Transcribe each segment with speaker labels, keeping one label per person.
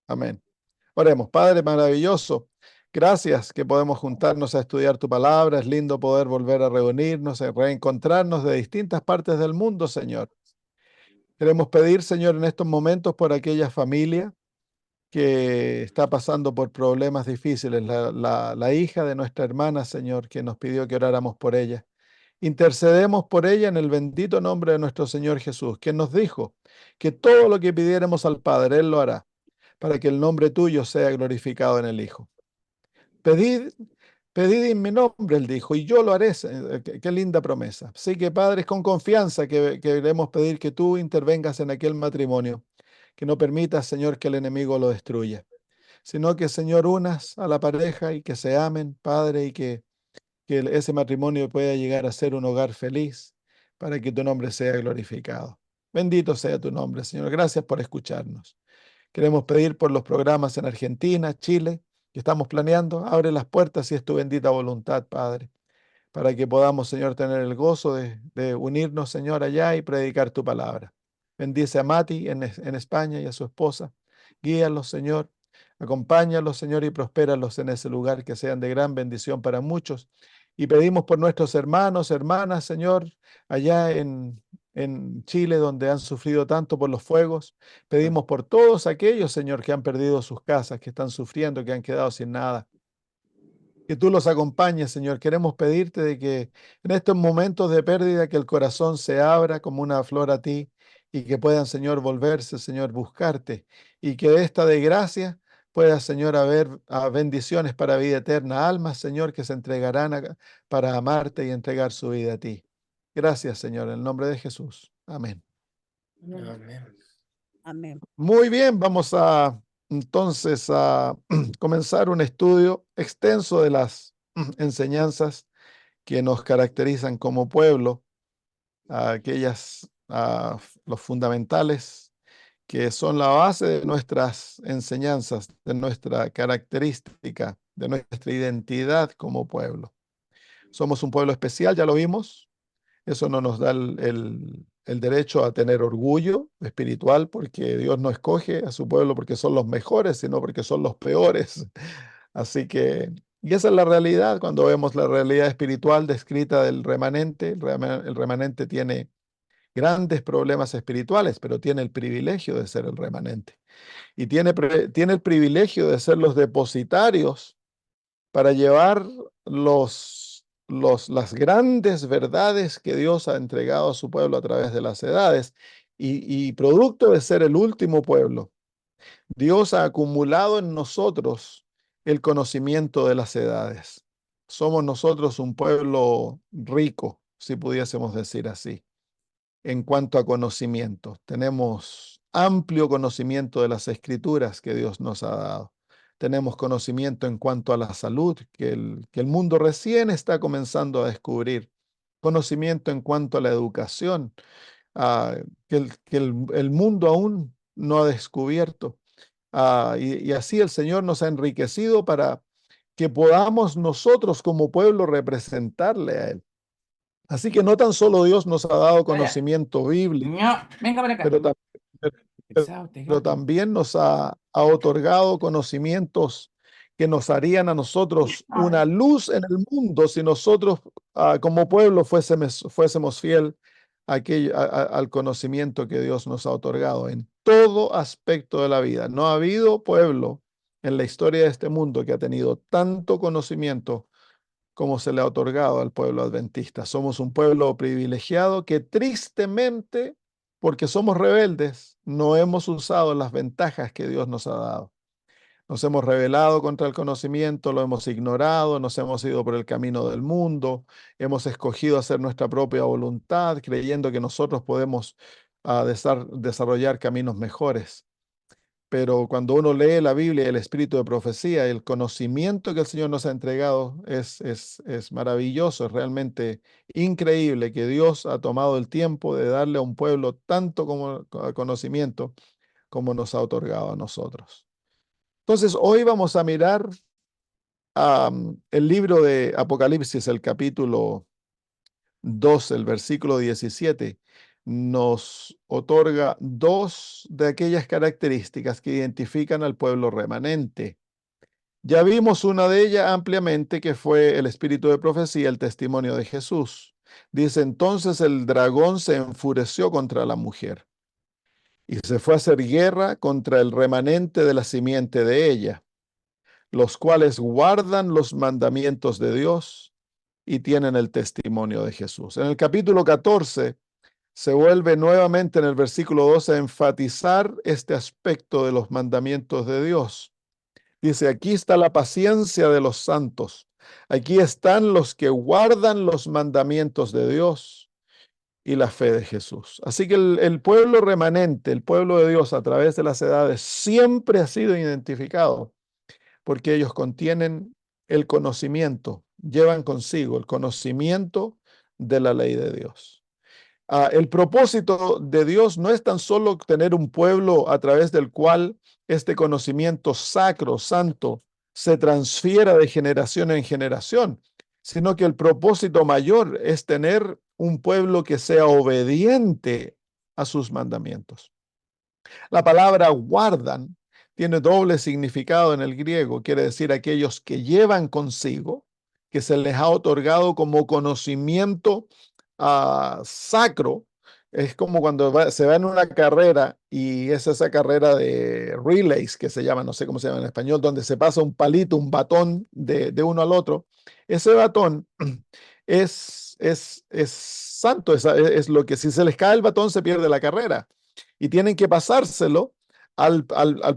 Speaker 1: Amén. Oremos. Padre maravilloso, gracias que podemos juntarnos a estudiar tu palabra. Es lindo poder volver a reunirnos, a reencontrarnos de distintas partes del mundo, Señor. Queremos pedir, Señor, en estos momentos por aquella familia que está pasando por problemas difíciles, la hija de nuestra hermana, Señor, que nos pidió que oráramos por ella. Intercedemos por ella en el bendito nombre de nuestro Señor Jesús, quien nos dijo que todo lo que pidiéramos al Padre, Él lo hará, para que el nombre tuyo sea glorificado en el Hijo. Pedid, pedid en mi nombre, Él dijo, y yo lo haré. Qué linda promesa. Así que, Padre, es con confianza que queremos pedir que tú intervengas en aquel matrimonio, que no permitas, Señor, que el enemigo lo destruya, sino que, Señor, unas a la pareja y que se amen, Padre, y que ese matrimonio pueda llegar a ser un hogar feliz para que tu nombre sea glorificado. Bendito sea tu nombre, Señor. Gracias por escucharnos. Queremos pedir por los programas en Argentina, Chile, que estamos planeando. Abre las puertas si es tu bendita voluntad, Padre, para que podamos, Señor, tener el gozo de unirnos, Señor, allá y predicar tu palabra. Bendice a Mati en España y a su esposa. Guíalos, Señor. Acompáñalos, Señor, y prospéralos en ese lugar, que sean de gran bendición para muchos. Y pedimos por nuestros hermanos, hermanas, Señor, allá en Chile, donde han sufrido tanto por los fuegos. Pedimos por todos aquellos, Señor, que han perdido sus casas, que están sufriendo, que han quedado sin nada. Que tú los acompañes, Señor. Queremos pedirte de que en estos momentos de pérdida, que el corazón se abra como una flor a ti y que puedan, Señor, volverse, Señor, buscarte, y que de esta desgracia pueda, Señor, haber bendiciones para vida eterna, almas, Señor, que se entregarán para amarte y entregar su vida a ti. Gracias, Señor, en el nombre de Jesús. Amén.
Speaker 2: Amén.
Speaker 3: Amén.
Speaker 1: Muy bien, vamos entonces a comenzar un estudio extenso de las enseñanzas que nos caracterizan como pueblo, los fundamentales que son la base de nuestras enseñanzas, de nuestra característica, de nuestra identidad como pueblo. Somos un pueblo especial, ya lo vimos. Eso no nos da el derecho a tener orgullo espiritual, porque Dios no escoge a su pueblo porque son los mejores, sino porque son los peores. Así que, y esa es la realidad cuando vemos la realidad espiritual descrita del remanente. El remanente tiene grandes problemas espirituales, pero tiene el privilegio de ser el remanente. Y tiene el privilegio de ser los depositarios para llevar las grandes verdades que Dios ha entregado a su pueblo a través de las edades. Y producto de ser el último pueblo, Dios ha acumulado en nosotros el conocimiento de las edades. Somos nosotros un pueblo rico, si pudiésemos decir así, en cuanto a conocimiento. Tenemos amplio conocimiento de las escrituras que Dios nos ha dado. Tenemos conocimiento en cuanto a la salud, que el mundo recién está comenzando a descubrir. Conocimiento en cuanto a la educación, que el mundo aún no ha descubierto. Y así el Señor nos ha enriquecido para que podamos nosotros como pueblo representarle a Él. Así que no tan solo Dios nos ha dado conocimiento bíblico,
Speaker 2: Venga para acá.
Speaker 1: pero también nos ha otorgado conocimientos que nos harían a nosotros una luz en el mundo si nosotros como pueblo fuésemos fiel al conocimiento que Dios nos ha otorgado en todo aspecto de la vida. No ha habido pueblo en la historia de este mundo que ha tenido tanto conocimiento como se le ha otorgado al pueblo adventista. Somos un pueblo privilegiado que tristemente, porque somos rebeldes, no hemos usado las ventajas que Dios nos ha dado. Nos hemos rebelado contra el conocimiento, lo hemos ignorado, nos hemos ido por el camino del mundo, hemos escogido hacer nuestra propia voluntad, creyendo que nosotros podemos desarrollar caminos mejores. Pero cuando uno lee la Biblia y el espíritu de profecía, el conocimiento que el Señor nos ha entregado es maravilloso, es realmente increíble que Dios ha tomado el tiempo de darle a un pueblo tanto conocimiento como nos ha otorgado a nosotros. Entonces, hoy vamos a mirar el libro de Apocalipsis, el capítulo 2, el versículo 17. nos otorga dos de aquellas características que identifican al pueblo remanente. Ya vimos una de ellas ampliamente, que fue el espíritu de profecía, el testimonio de Jesús. Dice, entonces el dragón se enfureció contra la mujer y se fue a hacer guerra contra el remanente de la simiente de ella, los cuales guardan los mandamientos de Dios y tienen el testimonio de Jesús. En el capítulo 14 se vuelve nuevamente en el versículo 12 a enfatizar este aspecto de los mandamientos de Dios. Dice, aquí está la paciencia de los santos. Aquí están los que guardan los mandamientos de Dios y la fe de Jesús. Así que el pueblo remanente, el pueblo de Dios a través de las edades, siempre ha sido identificado porque ellos contienen el conocimiento, llevan consigo el conocimiento de la ley de Dios. El propósito de Dios no es tan solo tener un pueblo a través del cual este conocimiento sacro, santo, se transfiera de generación en generación, sino que el propósito mayor es tener un pueblo que sea obediente a sus mandamientos. La palabra guardan tiene doble significado en el griego, quiere decir aquellos que llevan consigo, que se les ha otorgado como conocimiento sacro. Es como cuando se va en una carrera y es esa carrera de relays que se llama, no sé cómo se llama en español, donde se pasa un palito, un batón de uno al otro. Ese batón es santo, es lo que si se les cae el batón se pierde la carrera y tienen que pasárselo al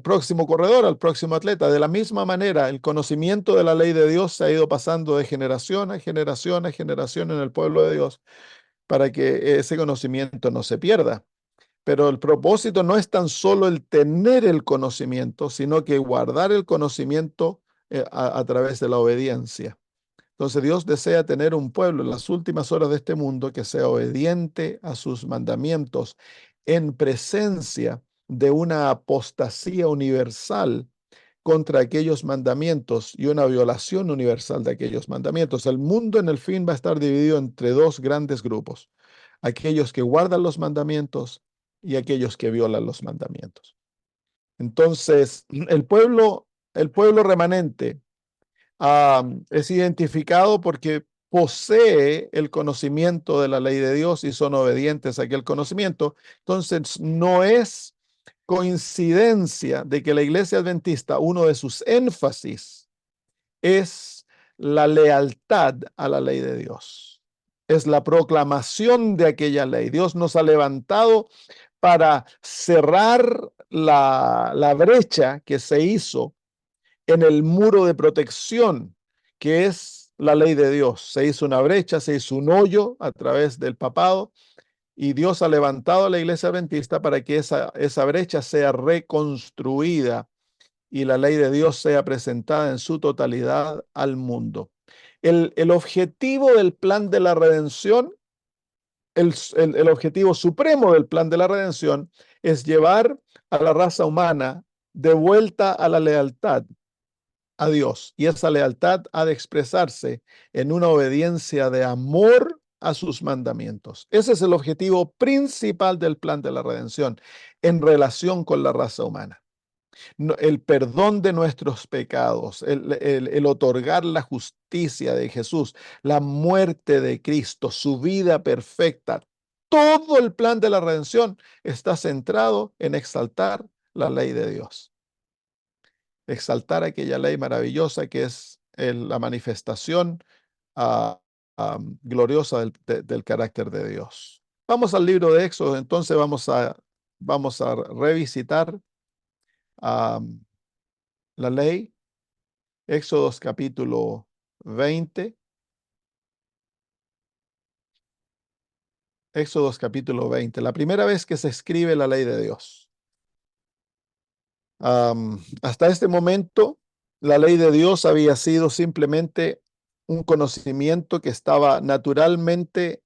Speaker 1: próximo corredor, al próximo atleta. De la misma manera, el conocimiento de la ley de Dios se ha ido pasando de generación a generación a generación en el pueblo de Dios para que ese conocimiento no se pierda. Pero el propósito no es tan solo el tener el conocimiento, sino que guardar el conocimiento a través de la obediencia. Entonces Dios desea tener un pueblo en las últimas horas de este mundo que sea obediente a sus mandamientos en presencia de una apostasía universal contra aquellos mandamientos y una violación universal de aquellos mandamientos. El mundo en el fin va a estar dividido entre dos grandes grupos, aquellos que guardan los mandamientos y aquellos que violan los mandamientos. Entonces, el pueblo remanente es identificado porque posee el conocimiento de la ley de Dios y son obedientes a aquel conocimiento. Entonces, no es coincidencia de que la iglesia adventista, uno de sus énfasis es la lealtad a la ley de Dios. Es la proclamación de aquella ley. Dios nos ha levantado para cerrar la brecha que se hizo en el muro de protección, que es la ley de Dios. Se hizo una brecha, se hizo un hoyo a través del papado y Dios ha levantado a la iglesia adventista para que esa brecha sea reconstruida y la ley de Dios sea presentada en su totalidad al mundo. El objetivo del plan de la redención, el objetivo supremo del plan de la redención es llevar a la raza humana de vuelta a la lealtad a Dios. Y esa lealtad ha de expresarse en una obediencia de amor a sus mandamientos. Ese es el objetivo principal del plan de la redención en relación con la raza humana. El perdón de nuestros pecados, el otorgar la justicia de Jesús, la muerte de Cristo, su vida perfecta. Todo el plan de la redención está centrado en exaltar la ley de Dios. Exaltar aquella ley maravillosa que es la manifestación gloriosa del carácter de Dios. Vamos al libro de Éxodo, entonces vamos a revisitar la ley. Éxodos capítulo 20. Éxodos capítulo 20, la primera vez que se escribe la ley de Dios. Hasta este momento, la ley de Dios había sido simplemente un conocimiento que estaba naturalmente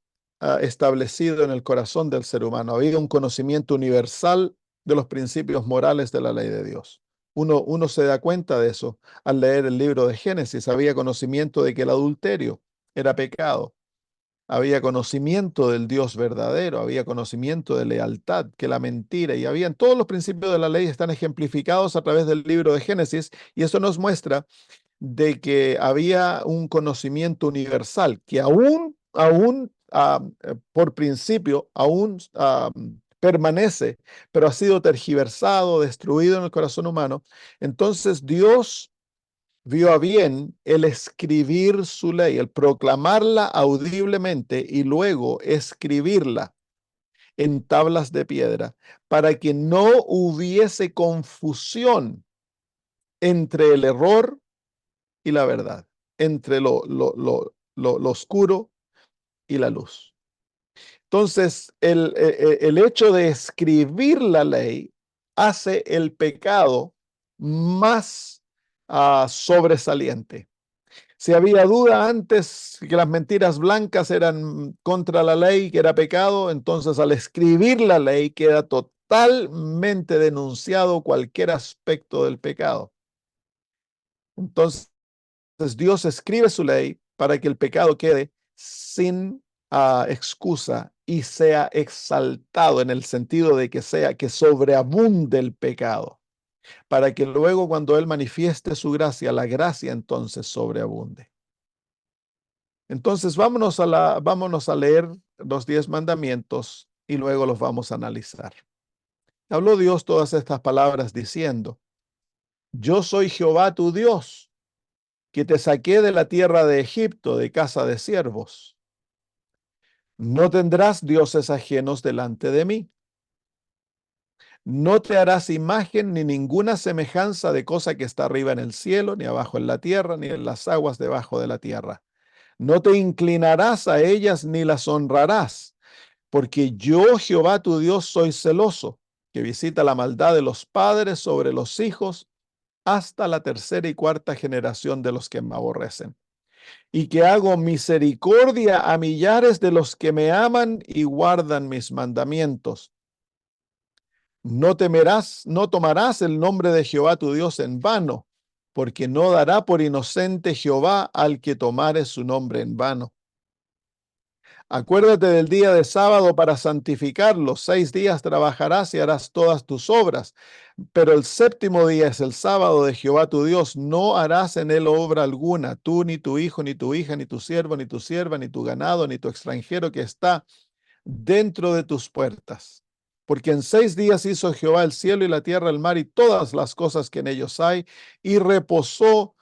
Speaker 1: establecido en el corazón del ser humano. Había un conocimiento universal de los principios morales de la ley de Dios. Uno se da cuenta de eso al leer el libro de Génesis. Había conocimiento de que el adulterio era pecado. había conocimiento del Dios verdadero, había conocimiento de lealtad, que la mentira, y habían todos los principios de la ley están ejemplificados a través del libro de Génesis, y eso nos muestra de que había un conocimiento universal que por principio, permanece, pero ha sido tergiversado, destruido en el corazón humano. Entonces Dios vio a bien el escribir su ley, el proclamarla audiblemente y luego escribirla en tablas de piedra, para que no hubiese confusión entre el error y la verdad, entre lo oscuro y la luz. Entonces, el hecho de escribir la ley hace el pecado más sobresaliente. Si había duda antes que las mentiras blancas eran contra la ley, que era pecado, entonces al escribir la ley queda totalmente denunciado cualquier aspecto del pecado. Entonces Dios escribe su ley para que el pecado quede sin excusa y sea exaltado en el sentido de que sobreabunde el pecado, para que luego cuando Él manifieste su gracia, la gracia entonces sobreabunde. Entonces vámonos a leer los 10 mandamientos y luego los vamos a analizar. Habló Dios todas estas palabras diciendo: Yo soy Jehová tu Dios, que te saqué de la tierra de Egipto, de casa de siervos. No tendrás dioses ajenos delante de mí. No te harás imagen ni ninguna semejanza de cosa que está arriba en el cielo, ni abajo en la tierra, ni en las aguas debajo de la tierra. No te inclinarás a ellas ni las honrarás, porque yo, Jehová tu Dios, soy celoso, que visita la maldad de los padres sobre los hijos hasta la tercera y cuarta generación de los que me aborrecen, y que hago misericordia a millares de los que me aman y guardan mis mandamientos. No temerás, no tomarás el nombre de Jehová tu Dios en vano, porque no dará por inocente Jehová al que tomare su nombre en vano. Acuérdate del día de sábado para santificarlo. 6 días trabajarás y harás todas tus obras, pero el séptimo día es el sábado de Jehová tu Dios. No harás en él obra alguna, tú, ni tu hijo, ni tu hija, ni tu siervo, ni tu sierva, ni tu ganado, ni tu extranjero que está dentro de tus puertas. Porque en 6 días hizo Jehová el cielo y la tierra, el mar y todas las cosas que en ellos hay, y reposó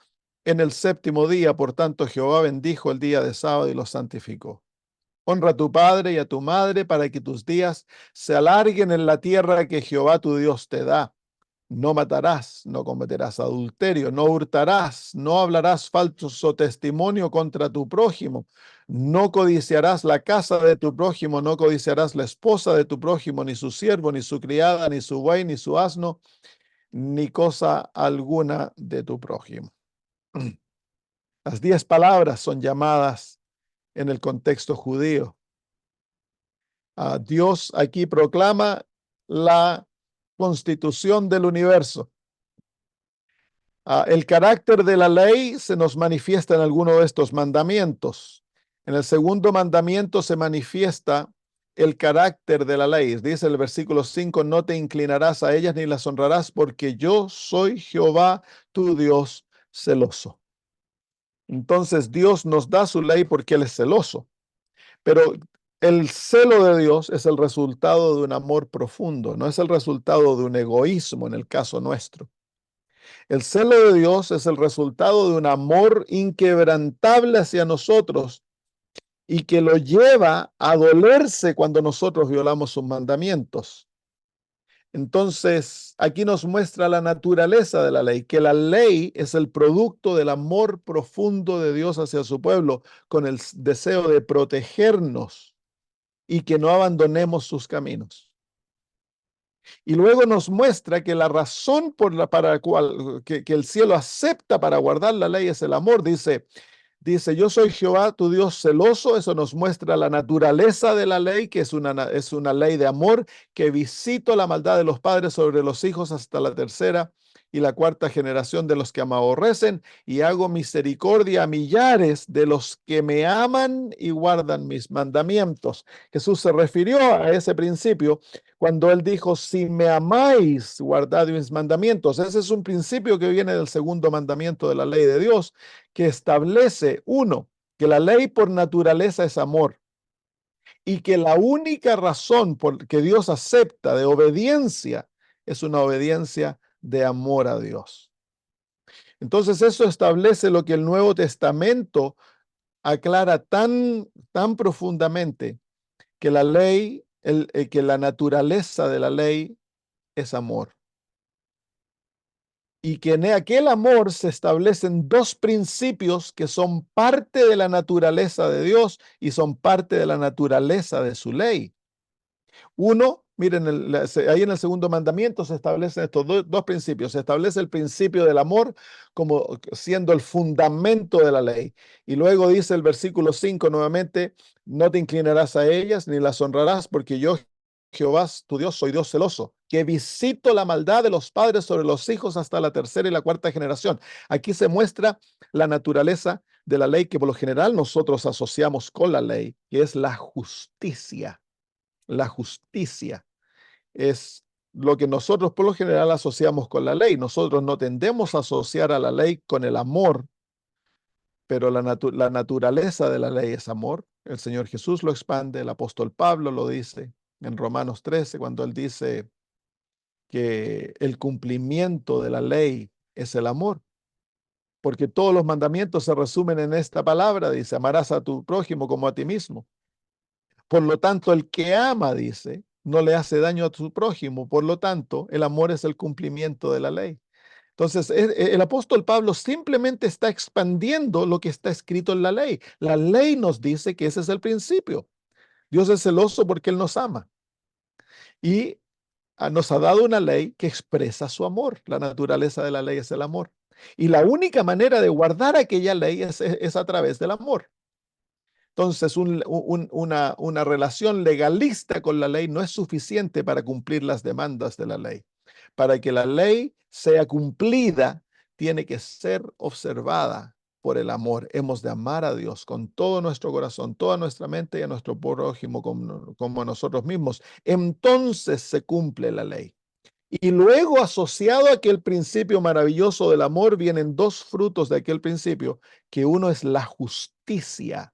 Speaker 1: en el séptimo día. Por tanto, Jehová bendijo el día de sábado y lo santificó. Honra a tu padre y a tu madre para que tus días se alarguen en la tierra que Jehová tu Dios te da. No matarás, no cometerás adulterio, no hurtarás, no hablarás falso testimonio contra tu prójimo, no codiciarás la casa de tu prójimo, no codiciarás la esposa de tu prójimo, ni su siervo, ni su criada, ni su buey, ni su asno, ni cosa alguna de tu prójimo. Las 10 palabras son llamadas en el contexto judío. Dios aquí proclama la constitución del universo. El carácter de la ley se nos manifiesta en alguno de estos mandamientos. En el segundo mandamiento se manifiesta el carácter de la ley. Dice el versículo 5, no te inclinarás a ellas ni las honrarás, porque yo soy Jehová tu Dios celoso. Entonces Dios nos da su ley porque Él es celoso. Pero el celo de Dios es el resultado de un amor profundo, no es el resultado de un egoísmo en el caso nuestro. El celo de Dios es el resultado de un amor inquebrantable hacia nosotros y que lo lleva a dolerse cuando nosotros violamos sus mandamientos. Entonces, aquí nos muestra la naturaleza de la ley, que la ley es el producto del amor profundo de Dios hacia su pueblo, con el deseo de protegernos y que no abandonemos sus caminos. Y luego nos muestra que la razón para la cual que el cielo acepta para guardar la ley es el amor. Dice, yo soy Jehová, tu Dios celoso. Eso nos muestra la naturaleza de la ley, que es una ley de amor, que visito la maldad de los padres sobre los hijos hasta la tercera y la cuarta generación de los que me aborrecen, y hago misericordia a millares de los que me aman y guardan mis mandamientos. Jesús se refirió a ese principio cuando él dijo, si me amáis, guardad mis mandamientos. Ese es un principio que viene del segundo mandamiento de la ley de Dios, que establece, uno, que la ley por naturaleza es amor y que la única razón por que Dios acepta de obediencia es una obediencia de amor a Dios. Entonces eso establece lo que el Nuevo Testamento aclara tan profundamente, que la ley, que la naturaleza de la ley es amor. Y que en aquel amor se establecen dos principios que son parte de la naturaleza de Dios y son parte de la naturaleza de su ley. Uno, miren, ahí en el segundo mandamiento se establecen estos dos principios. Se establece el principio del amor como siendo el fundamento de la ley. Y luego dice el versículo 5 nuevamente, no te inclinarás a ellas ni las honrarás, porque yo, Jehová, tu Dios, soy Dios celoso, que visito la maldad de los padres sobre los hijos hasta la tercera y la cuarta generación. Aquí se muestra la naturaleza de la ley que por lo general nosotros asociamos con la ley, que es la justicia. La justicia es lo que nosotros por lo general asociamos con la ley. Nosotros no tendemos a asociar a la ley con el amor, pero la naturaleza de la ley es amor. El Señor Jesús lo expande, el apóstol Pablo lo dice en Romanos 13, cuando él dice que el cumplimiento de la ley es el amor, porque todos los mandamientos se resumen en esta palabra, dice, amarás a tu prójimo como a ti mismo. Por lo tanto, el que ama, dice, no le hace daño a su prójimo. Por lo tanto, el amor es el cumplimiento de la ley. Entonces, el apóstol Pablo simplemente está expandiendo lo que está escrito en la ley. La ley nos dice que ese es el principio. Dios es celoso porque Él nos ama. Y nos ha dado una ley que expresa su amor. La naturaleza de la ley es el amor. Y la única manera de guardar aquella ley es a través del amor. Entonces, una relación legalista con la ley no es suficiente para cumplir las demandas de la ley. Para que la ley sea cumplida, tiene que ser observada por el amor. Hemos de amar a Dios con todo nuestro corazón, toda nuestra mente y a nuestro prójimo como a nosotros mismos. Entonces se cumple la ley. Y luego, asociado a aquel principio maravilloso del amor, vienen dos frutos de aquel principio, que uno es la justicia,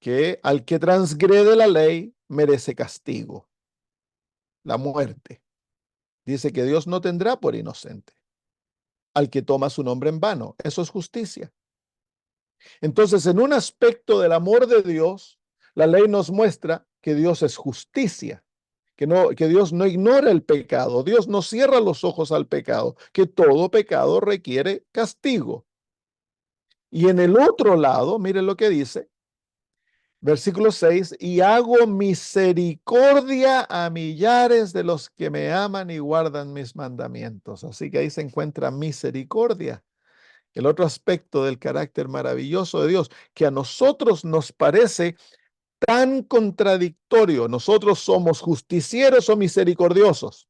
Speaker 1: que al que transgrede la ley merece castigo, la muerte. Dice que Dios no tendrá por inocente al que toma su nombre en vano. Eso es justicia. Entonces, en un aspecto del amor de Dios, la ley nos muestra que Dios es justicia, que Dios no ignora el pecado, Dios no cierra los ojos al pecado, que todo pecado requiere castigo. Y en el otro lado, miren lo que dice, versículo 6, y hago misericordia a millares de los que me aman y guardan mis mandamientos. Así que ahí se encuentra misericordia. El otro aspecto del carácter maravilloso de Dios, que a nosotros nos parece tan contradictorio. Nosotros somos justicieros o misericordiosos.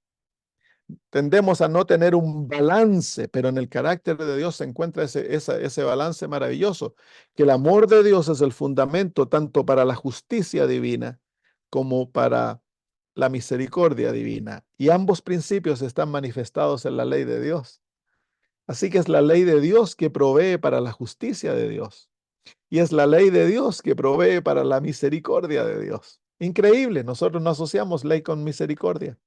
Speaker 1: Tendemos a no tener un balance, pero en el carácter de Dios se encuentra ese balance maravilloso, que el amor de Dios es el fundamento tanto para la justicia divina como para la misericordia divina. Y ambos principios están manifestados en la ley de Dios. Así que es la ley de Dios que provee para la justicia de Dios. Y es la ley de Dios que provee para la misericordia de Dios. Increíble, nosotros no asociamos ley con misericordia.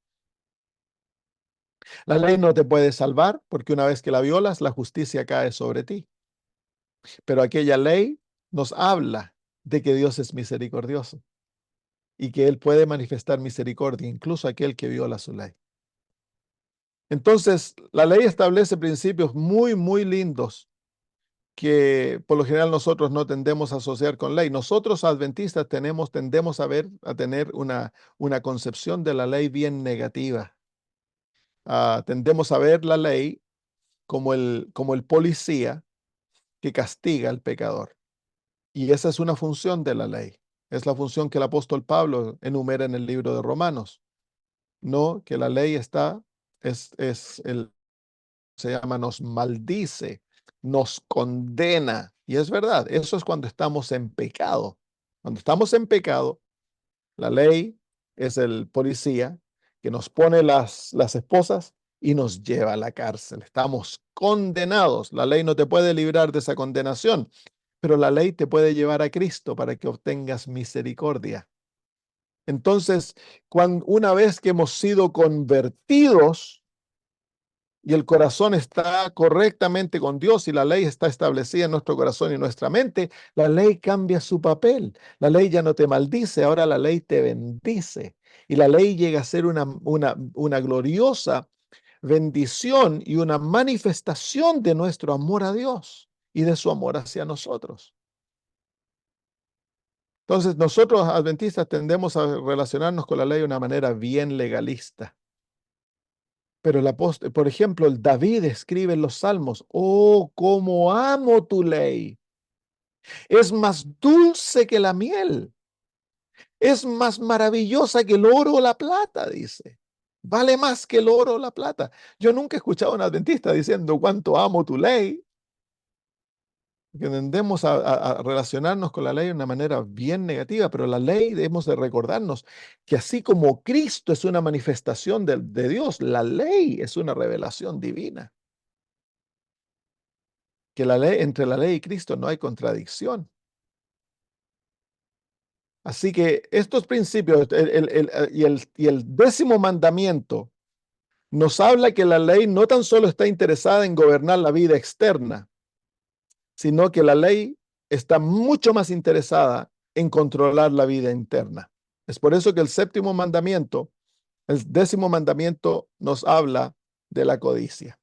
Speaker 1: La ley no te puede salvar porque una vez que la violas, la justicia cae sobre ti. Pero aquella ley nos habla de que Dios es misericordioso y que Él puede manifestar misericordia incluso a aquel que viola su ley. Entonces, la ley establece principios muy lindos que por lo general nosotros no tendemos a asociar con ley. Nosotros adventistas tendemos a tener una concepción de la ley bien negativa. Tendemos a ver la ley como el policía que castiga al pecador. Y esa es una función de la ley. Es la función que el apóstol Pablo enumera en el libro de Romanos. No, que la ley es se llama? Nos maldice, nos condena. Y es verdad, eso es cuando estamos en pecado. Cuando estamos en pecado, la ley es el policía que nos pone las esposas y nos lleva a la cárcel. Estamos condenados. La ley no te puede librar de esa condenación, pero la ley te puede llevar a Cristo para que obtengas misericordia. Entonces, una vez que hemos sido convertidos y el corazón está correctamente con Dios y la ley está establecida en nuestro corazón y nuestra mente, la ley cambia su papel. La ley ya no te maldice, ahora la ley te bendice. Y la ley llega a ser una gloriosa bendición y una manifestación de nuestro amor a Dios y de su amor hacia nosotros. Entonces, nosotros adventistas tendemos a relacionarnos con la ley de una manera bien legalista. Pero el apóstol, por ejemplo, el David escribe en los Salmos: oh, cómo amo tu ley. Es más dulce que la miel. Es más maravillosa que el oro o la plata, dice. Vale más que el oro o la plata. Yo nunca he escuchado a un adventista diciendo cuánto amo tu ley. Que tendemos a relacionarnos con la ley de una manera bien negativa, pero la ley debemos de recordarnos que así como Cristo es una manifestación de Dios, la ley es una revelación divina. Que entre la ley y Cristo no hay contradicción. Así que estos principios y el 10º mandamiento nos habla que la ley no tan solo está interesada en gobernar la vida externa, sino que la ley está mucho más interesada en controlar la vida interna. Es por eso que el 7º mandamiento, el 10º mandamiento nos habla de la codicia.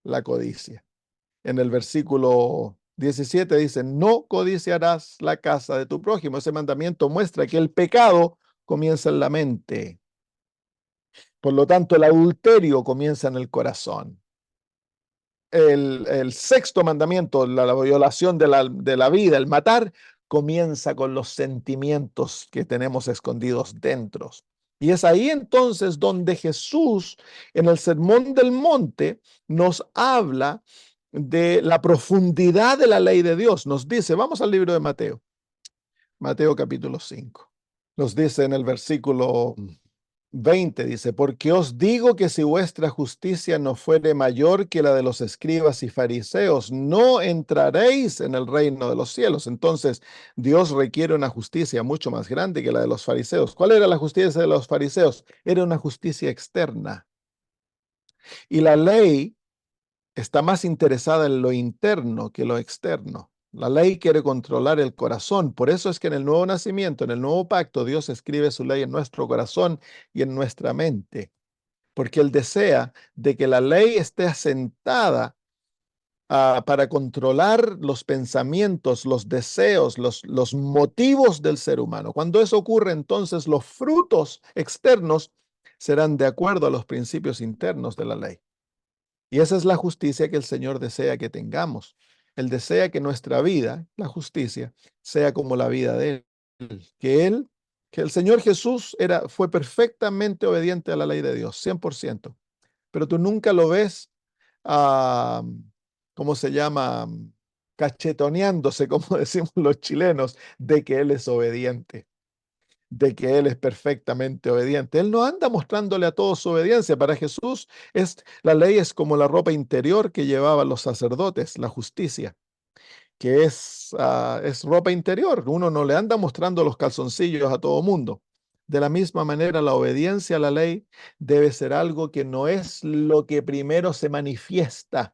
Speaker 1: La codicia. En el versículo 17 dice: no codiciarás la casa de tu prójimo. Ese mandamiento muestra que el pecado comienza en la mente. Por lo tanto, el adulterio comienza en el corazón. El 6º mandamiento, la violación de la vida, el matar, comienza con los sentimientos que tenemos escondidos dentro. Y es ahí entonces donde Jesús, en el Sermón del Monte, nos habla de la profundidad de la ley de Dios. Nos dice, vamos al libro de Mateo, Mateo capítulo 5. Nos dice en el versículo 20, dice: porque os digo que si vuestra justicia no fuere mayor que la de los escribas y fariseos, no entraréis en el reino de los cielos. Entonces, Dios requiere una justicia mucho más grande que la de los fariseos. ¿Cuál era la justicia de los fariseos? Era una justicia externa. Y la ley está más interesada en lo interno que lo externo. La ley quiere controlar el corazón. Por eso es que en el nuevo nacimiento, en el nuevo pacto, Dios escribe su ley en nuestro corazón y en nuestra mente. Porque Él desea de que la ley esté asentada para controlar los pensamientos, los deseos, los motivos del ser humano. Cuando eso ocurre, entonces los frutos externos serán de acuerdo a los principios internos de la ley. Y esa es la justicia que el Señor desea que tengamos. Él desea que nuestra vida, la justicia, sea como la vida de Él. Que el Señor Jesús fue perfectamente obediente a la ley de Dios, 100%. Pero tú nunca lo ves, ah, ¿cómo se llama? Cachetoneándose, como decimos los chilenos, de que Él es obediente, de que Él es perfectamente obediente. Él no anda mostrándole a todos su obediencia. Para Jesús, la ley es como la ropa interior que llevaban los sacerdotes, la justicia, que es ropa interior. Uno no le anda mostrando los calzoncillos a todo mundo. De la misma manera, la obediencia a la ley debe ser algo que no es lo que primero se manifiesta.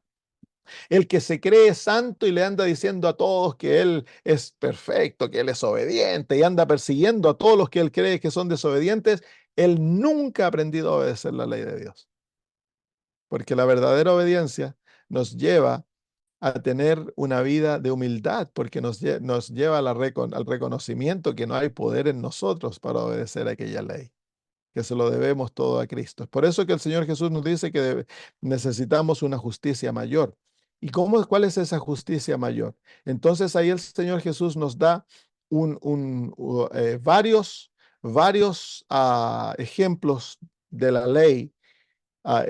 Speaker 1: El que se cree santo y le anda diciendo a todos que él es perfecto, que él es obediente y anda persiguiendo a todos los que él cree que son desobedientes, él nunca ha aprendido a obedecer la ley de Dios. Porque la verdadera obediencia nos lleva a tener una vida de humildad, porque nos lleva al reconocimiento que no hay poder en nosotros para obedecer aquella ley, que se lo debemos todo a Cristo. Es por eso que el Señor Jesús nos dice que necesitamos una justicia mayor. ¿Y cuál es esa justicia mayor? Entonces ahí el Señor Jesús nos da varios ejemplos de la ley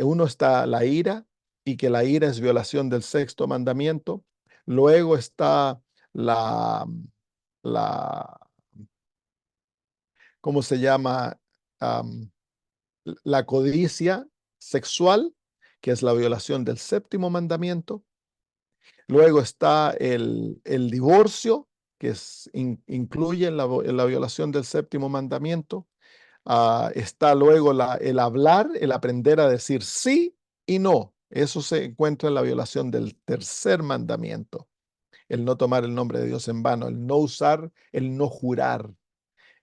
Speaker 1: Uno está la ira, y que la ira es violación del sexto mandamiento. Luego está la, la ¿cómo se llama? Am, la codicia sexual, que es la violación del séptimo mandamiento. Luego está el divorcio, que incluye la violación del séptimo mandamiento. Está luego el hablar, el aprender a decir sí y no. Eso se encuentra en la violación del tercer mandamiento. El no tomar el nombre de Dios en vano, el no usar, el no jurar.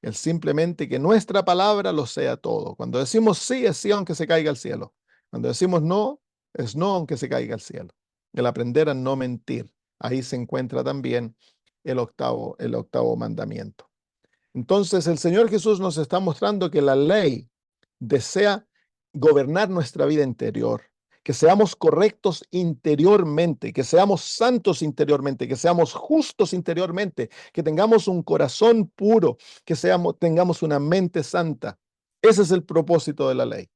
Speaker 1: El simplemente que nuestra palabra lo sea todo. Cuando decimos sí, es sí aunque se caiga al cielo. Cuando decimos no, es no aunque se caiga al cielo. El aprender a no mentir. Ahí se encuentra también el octavo mandamiento. Entonces el Señor Jesús nos está mostrando que la ley desea gobernar nuestra vida interior, que seamos correctos interiormente, que seamos santos interiormente, que seamos justos interiormente, que tengamos un corazón puro, que tengamos una mente santa. Ese es el propósito de la ley.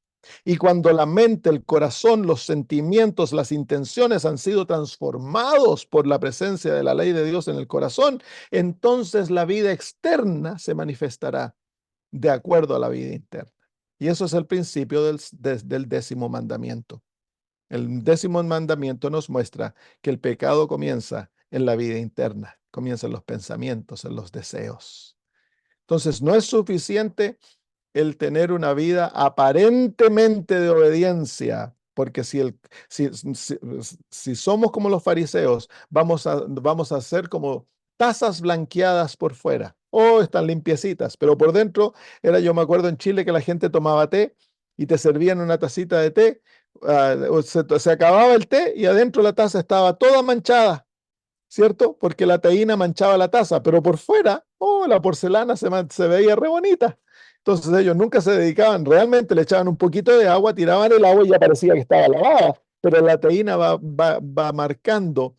Speaker 1: Y cuando la mente, el corazón, los sentimientos, las intenciones han sido transformados por la presencia de la ley de Dios en el corazón, entonces la vida externa se manifestará de acuerdo a la vida interna. Y eso es el principio del décimo mandamiento. El décimo mandamiento nos muestra que el pecado comienza en la vida interna, comienza en los pensamientos, en los deseos. Entonces, no es suficiente el tener una vida aparentemente de obediencia, porque si somos como los fariseos, vamos a ser como tazas blanqueadas por fuera. Oh, están limpiecitas, pero por dentro yo me acuerdo en Chile que la gente tomaba té y te servían una tacita de té, se acababa el té y adentro la taza estaba toda manchada, ¿cierto? Porque la teína manchaba la taza, pero por fuera, oh, la porcelana se veía re bonita. Entonces ellos nunca se dedicaban, realmente le echaban un poquito de agua, tiraban el agua y ya parecía que estaba lavada, pero la teína va marcando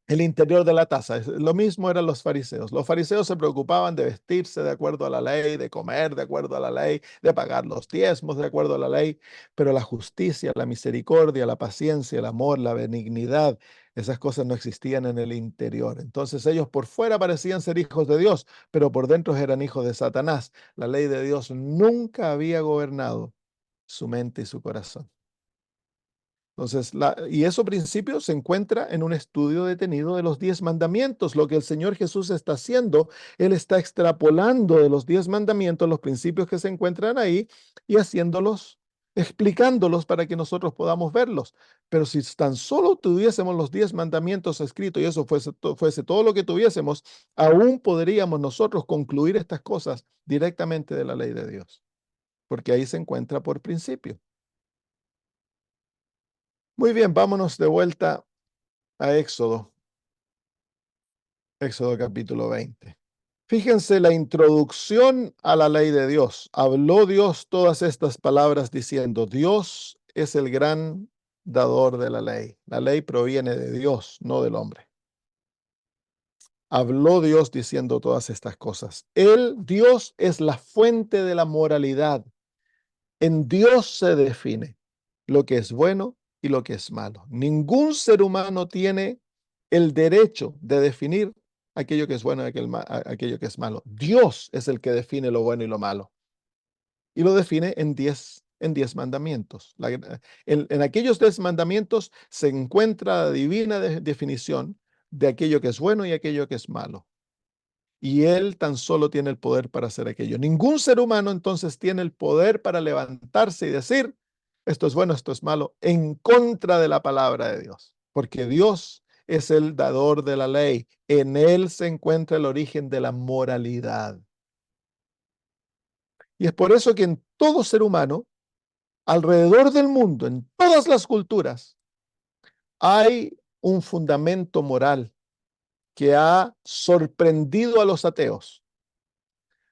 Speaker 1: el interior de la taza. Lo mismo eran los fariseos. Los fariseos se preocupaban de vestirse de acuerdo a la ley, de comer de acuerdo a la ley, de pagar los diezmos de acuerdo a la ley, pero la justicia, la misericordia, la paciencia, el amor, la benignidad, esas cosas no existían en el interior. Entonces ellos por fuera parecían ser hijos de Dios, pero por dentro eran hijos de Satanás. La ley de Dios nunca había gobernado su mente y su corazón. Entonces, y ese principio se encuentra en un estudio detenido de los 10 mandamientos. Lo que el Señor Jesús está haciendo, Él está extrapolando de los 10 mandamientos los principios que se encuentran ahí y explicándolos para que nosotros podamos verlos. Pero si tan solo tuviésemos los 10 mandamientos escritos y eso fuese todo lo que tuviésemos, aún podríamos nosotros concluir estas cosas directamente de la ley de Dios, porque ahí se encuentra por principio. Muy bien, vámonos de vuelta a Éxodo capítulo 20. Fíjense la introducción a la ley de Dios. Habló Dios todas estas palabras diciendo, Dios es el gran dador de la ley. La ley proviene de Dios, no del hombre. Habló Dios diciendo todas estas cosas. Dios es la fuente de la moralidad. En Dios se define lo que es bueno y lo que es malo. Ningún ser humano tiene el derecho de definir aquello que es bueno y aquello que es malo. Dios es el que define lo bueno y lo malo. Y lo define en 10 mandamientos. En aquellos 10 mandamientos se encuentra la divina definición de aquello que es bueno y aquello que es malo. Y Él tan solo tiene el poder para hacer aquello. Ningún ser humano entonces tiene el poder para levantarse y decir, esto es bueno, esto es malo, en contra de la palabra de Dios. Porque Dios es el dador de la ley. En Él se encuentra el origen de la moralidad. Y es por eso que en todo ser humano, alrededor del mundo, en todas las culturas, hay un fundamento moral que ha sorprendido a los ateos.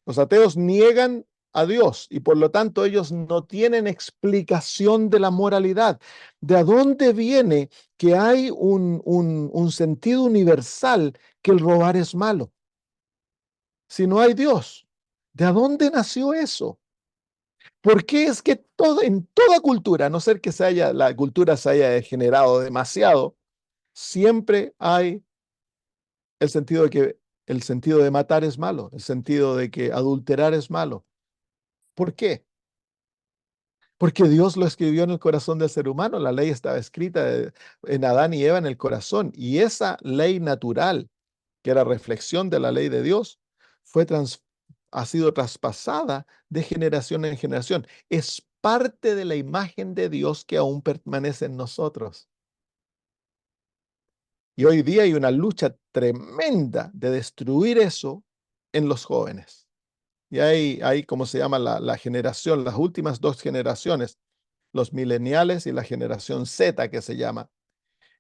Speaker 1: Los ateos niegan a Dios y por lo tanto ellos no tienen explicación de la moralidad. ¿De dónde viene que hay un sentido universal que el robar es malo? Si no hay Dios, ¿de dónde nació eso? ¿Por qué es que en toda cultura, a no ser que la cultura se haya degenerado demasiado, siempre hay el sentido de matar es malo, el sentido de que adulterar es malo? ¿Por qué? Porque Dios lo escribió en el corazón del ser humano. La ley estaba escrita en Adán y Eva en el corazón. Y esa ley natural, que era reflexión de la ley de Dios, ha sido traspasada de generación en generación. Es parte de la imagen de Dios que aún permanece en nosotros. Y hoy día hay una lucha tremenda de destruir eso en los jóvenes. Y hay ¿cómo se llama? La generación, las últimas dos generaciones, los mileniales y la generación Z, que se llama.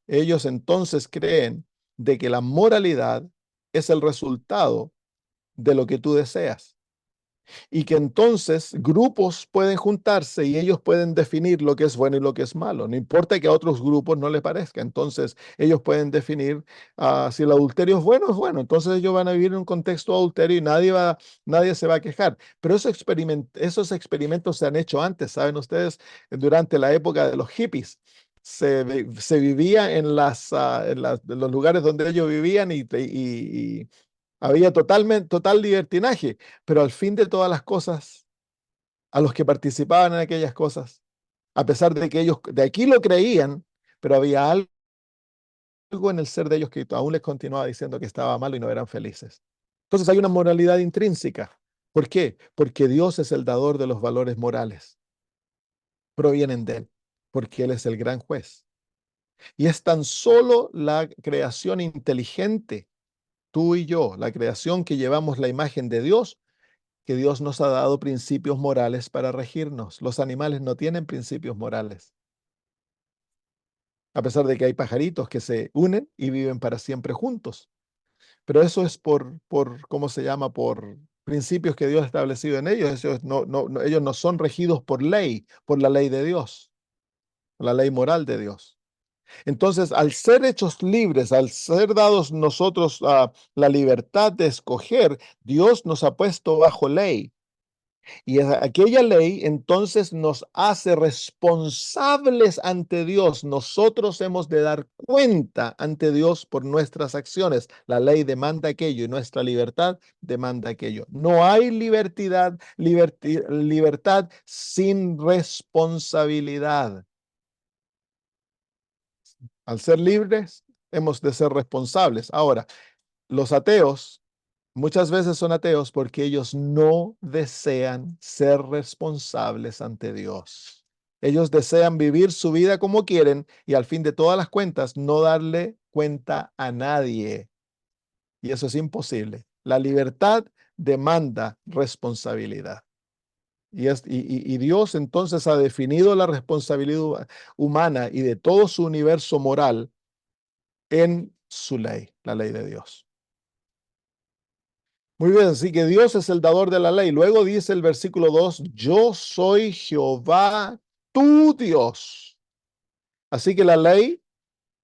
Speaker 1: Ellos entonces creen de que la moralidad es el resultado de lo que tú deseas. Y que entonces grupos pueden juntarse y ellos pueden definir lo que es bueno y lo que es malo. No importa que a otros grupos no les parezca. Entonces ellos pueden definir si el adulterio es bueno. Entonces ellos van a vivir en un contexto de adulterio y nadie se va a quejar. Pero esos experimentos se han hecho antes, ¿saben ustedes? Durante la época de los hippies. Se vivía en en los lugares donde ellos vivían y había total libertinaje, pero al fin de todas las cosas, a los que participaban en aquellas cosas, a pesar de que ellos de aquí lo creían, pero había algo en el ser de ellos que aún les continuaba diciendo que estaba malo y no eran felices. Entonces hay una moralidad intrínseca. ¿Por qué? Porque Dios es el dador de los valores morales. Provienen de Él, porque Él es el gran juez. Y es tan solo la creación inteligente, tú y yo, la creación que llevamos la imagen de Dios, que Dios nos ha dado principios morales para regirnos. Los animales no tienen principios morales, a pesar de que hay pajaritos que se unen y viven para siempre juntos. Pero eso es ¿cómo se llama? Por principios que Dios ha establecido en ellos. Ellos no son regidos por ley, por la ley de Dios, la ley moral de Dios. Entonces, al ser hechos libres, al ser dados nosotros la libertad de escoger, Dios nos ha puesto bajo ley. Y aquella ley entonces nos hace responsables ante Dios. Nosotros hemos de dar cuenta ante Dios por nuestras acciones. La ley demanda aquello y nuestra libertad demanda aquello. No hay libertad sin responsabilidad. Al ser libres, hemos de ser responsables. Ahora, los ateos muchas veces son ateos porque ellos no desean ser responsables ante Dios. Ellos desean vivir su vida como quieren y al fin de todas las cuentas no darle cuenta a nadie. Y eso es imposible. La libertad demanda responsabilidad. Y Dios entonces ha definido la responsabilidad humana y de todo su universo moral en su ley, la ley de Dios. Muy bien, así que Dios es el dador de la ley. Luego dice el versículo 2, yo soy Jehová tu Dios. Así que la ley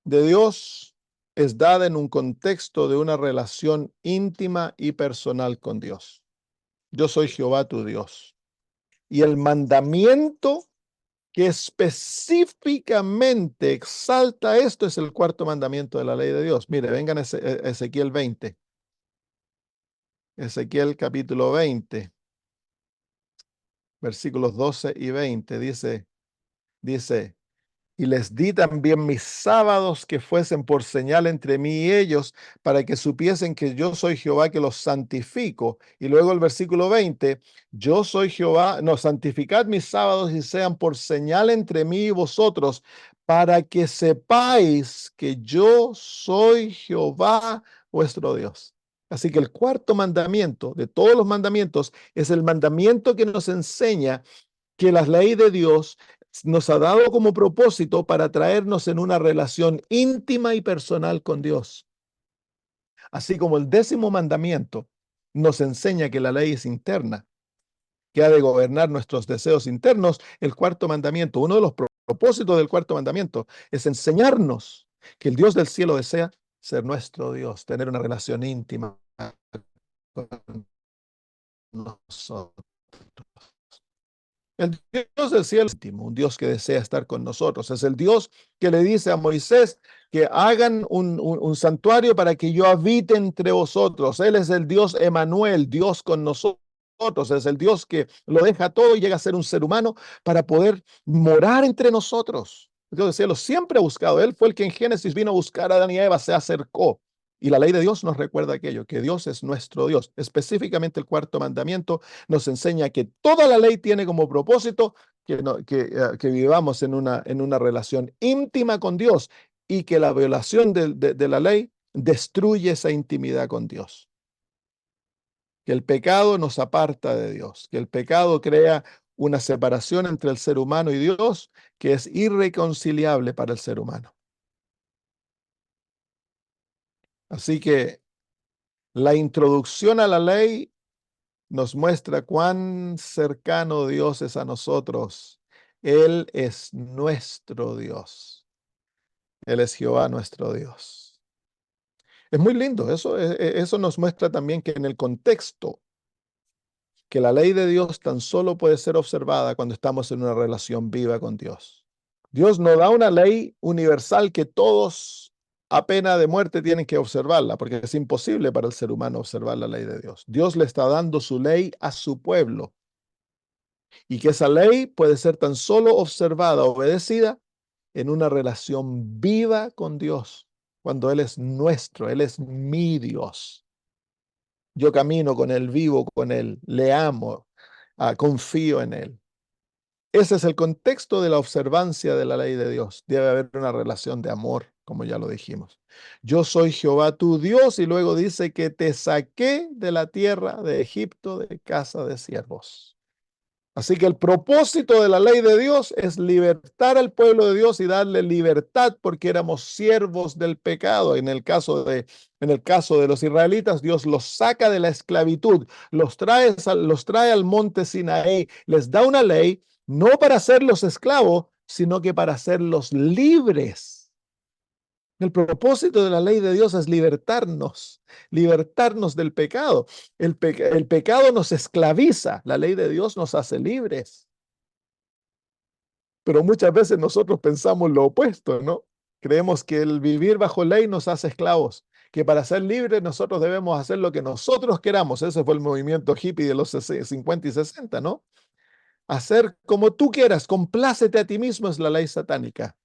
Speaker 1: de Dios es dada en un contexto de una relación íntima y personal con Dios. Yo soy Jehová tu Dios. Y el mandamiento que específicamente exalta esto es el cuarto mandamiento de la ley de Dios. Mire, vengan a Ezequiel 20. Ezequiel capítulo 20. Versículos 12 y 20, dice, y les di también mis sábados que fuesen por señal entre mí y ellos, para que supiesen que yo soy Jehová que los santifico. Y luego el versículo 20, yo soy Jehová, no, santificad mis sábados y sean por señal entre mí y vosotros, para que sepáis que yo soy Jehová vuestro Dios. Así que el cuarto mandamiento de todos los mandamientos es el mandamiento que nos enseña que la ley de Dios nos ha dado como propósito para traernos en una relación íntima y personal con Dios. Así como el 10º mandamiento nos enseña que la ley es interna, que ha de gobernar nuestros deseos internos, el cuarto mandamiento, uno de los propósitos del cuarto mandamiento, es enseñarnos que el Dios del cielo desea ser nuestro Dios, tener una relación íntima con nosotros. El Dios del cielo es íntimo, un Dios que desea estar con nosotros. Es el Dios que le dice a Moisés que hagan un santuario para que yo habite entre vosotros. Él es el Dios Emanuel, Dios con nosotros. Es el Dios que lo deja todo y llega a ser un ser humano para poder morar entre nosotros. El Dios del cielo siempre ha buscado. Él fue el que en Génesis vino a buscar a Adán y a Eva, se acercó. Y la ley de Dios nos recuerda aquello, que Dios es nuestro Dios. Específicamente el cuarto mandamiento nos enseña que toda la ley tiene como propósito que vivamos en una relación íntima con Dios y que la violación de la ley destruye esa intimidad con Dios. Que el pecado nos aparta de Dios, que el pecado crea una separación entre el ser humano y Dios que es irreconciliable para el ser humano. Así que la introducción a la ley nos muestra cuán cercano Dios es a nosotros. Él es nuestro Dios. Él es Jehová nuestro Dios. Es muy lindo. Eso nos muestra también que en el contexto, que la ley de Dios tan solo puede ser observada cuando estamos en una relación viva con Dios. Dios no da una ley universal que todos a pena de muerte tienen que observarla, porque es imposible para el ser humano observar la ley de Dios. Dios le está dando su ley a su pueblo. Y que esa ley puede ser tan solo observada, obedecida, en una relación viva con Dios, cuando Él es nuestro, Él es mi Dios. Yo camino con Él, vivo con Él, le amo, confío en Él. Ese es el contexto de la observancia de la ley de Dios. Debe haber una relación de amor, como ya lo dijimos. Yo soy Jehová tu Dios, y luego dice que te saqué de la tierra de Egipto, de casa de siervos. Así que el propósito de la ley de Dios es libertar al pueblo de Dios y darle libertad porque éramos siervos del pecado. En el caso de los israelitas, Dios los saca de la esclavitud, los trae al monte Sinaí, les da una ley no para hacerlos esclavos, sino que para hacerlos libres. El propósito de la ley de Dios es libertarnos del pecado. El pecado nos esclaviza, la ley de Dios nos hace libres. Pero muchas veces nosotros pensamos lo opuesto, ¿no? Creemos que el vivir bajo ley nos hace esclavos, que para ser libres nosotros debemos hacer lo que nosotros queramos. Ese fue el movimiento hippie de los 50 y 60, ¿no? Hacer como tú quieras, complácete a ti mismo es la ley satánica.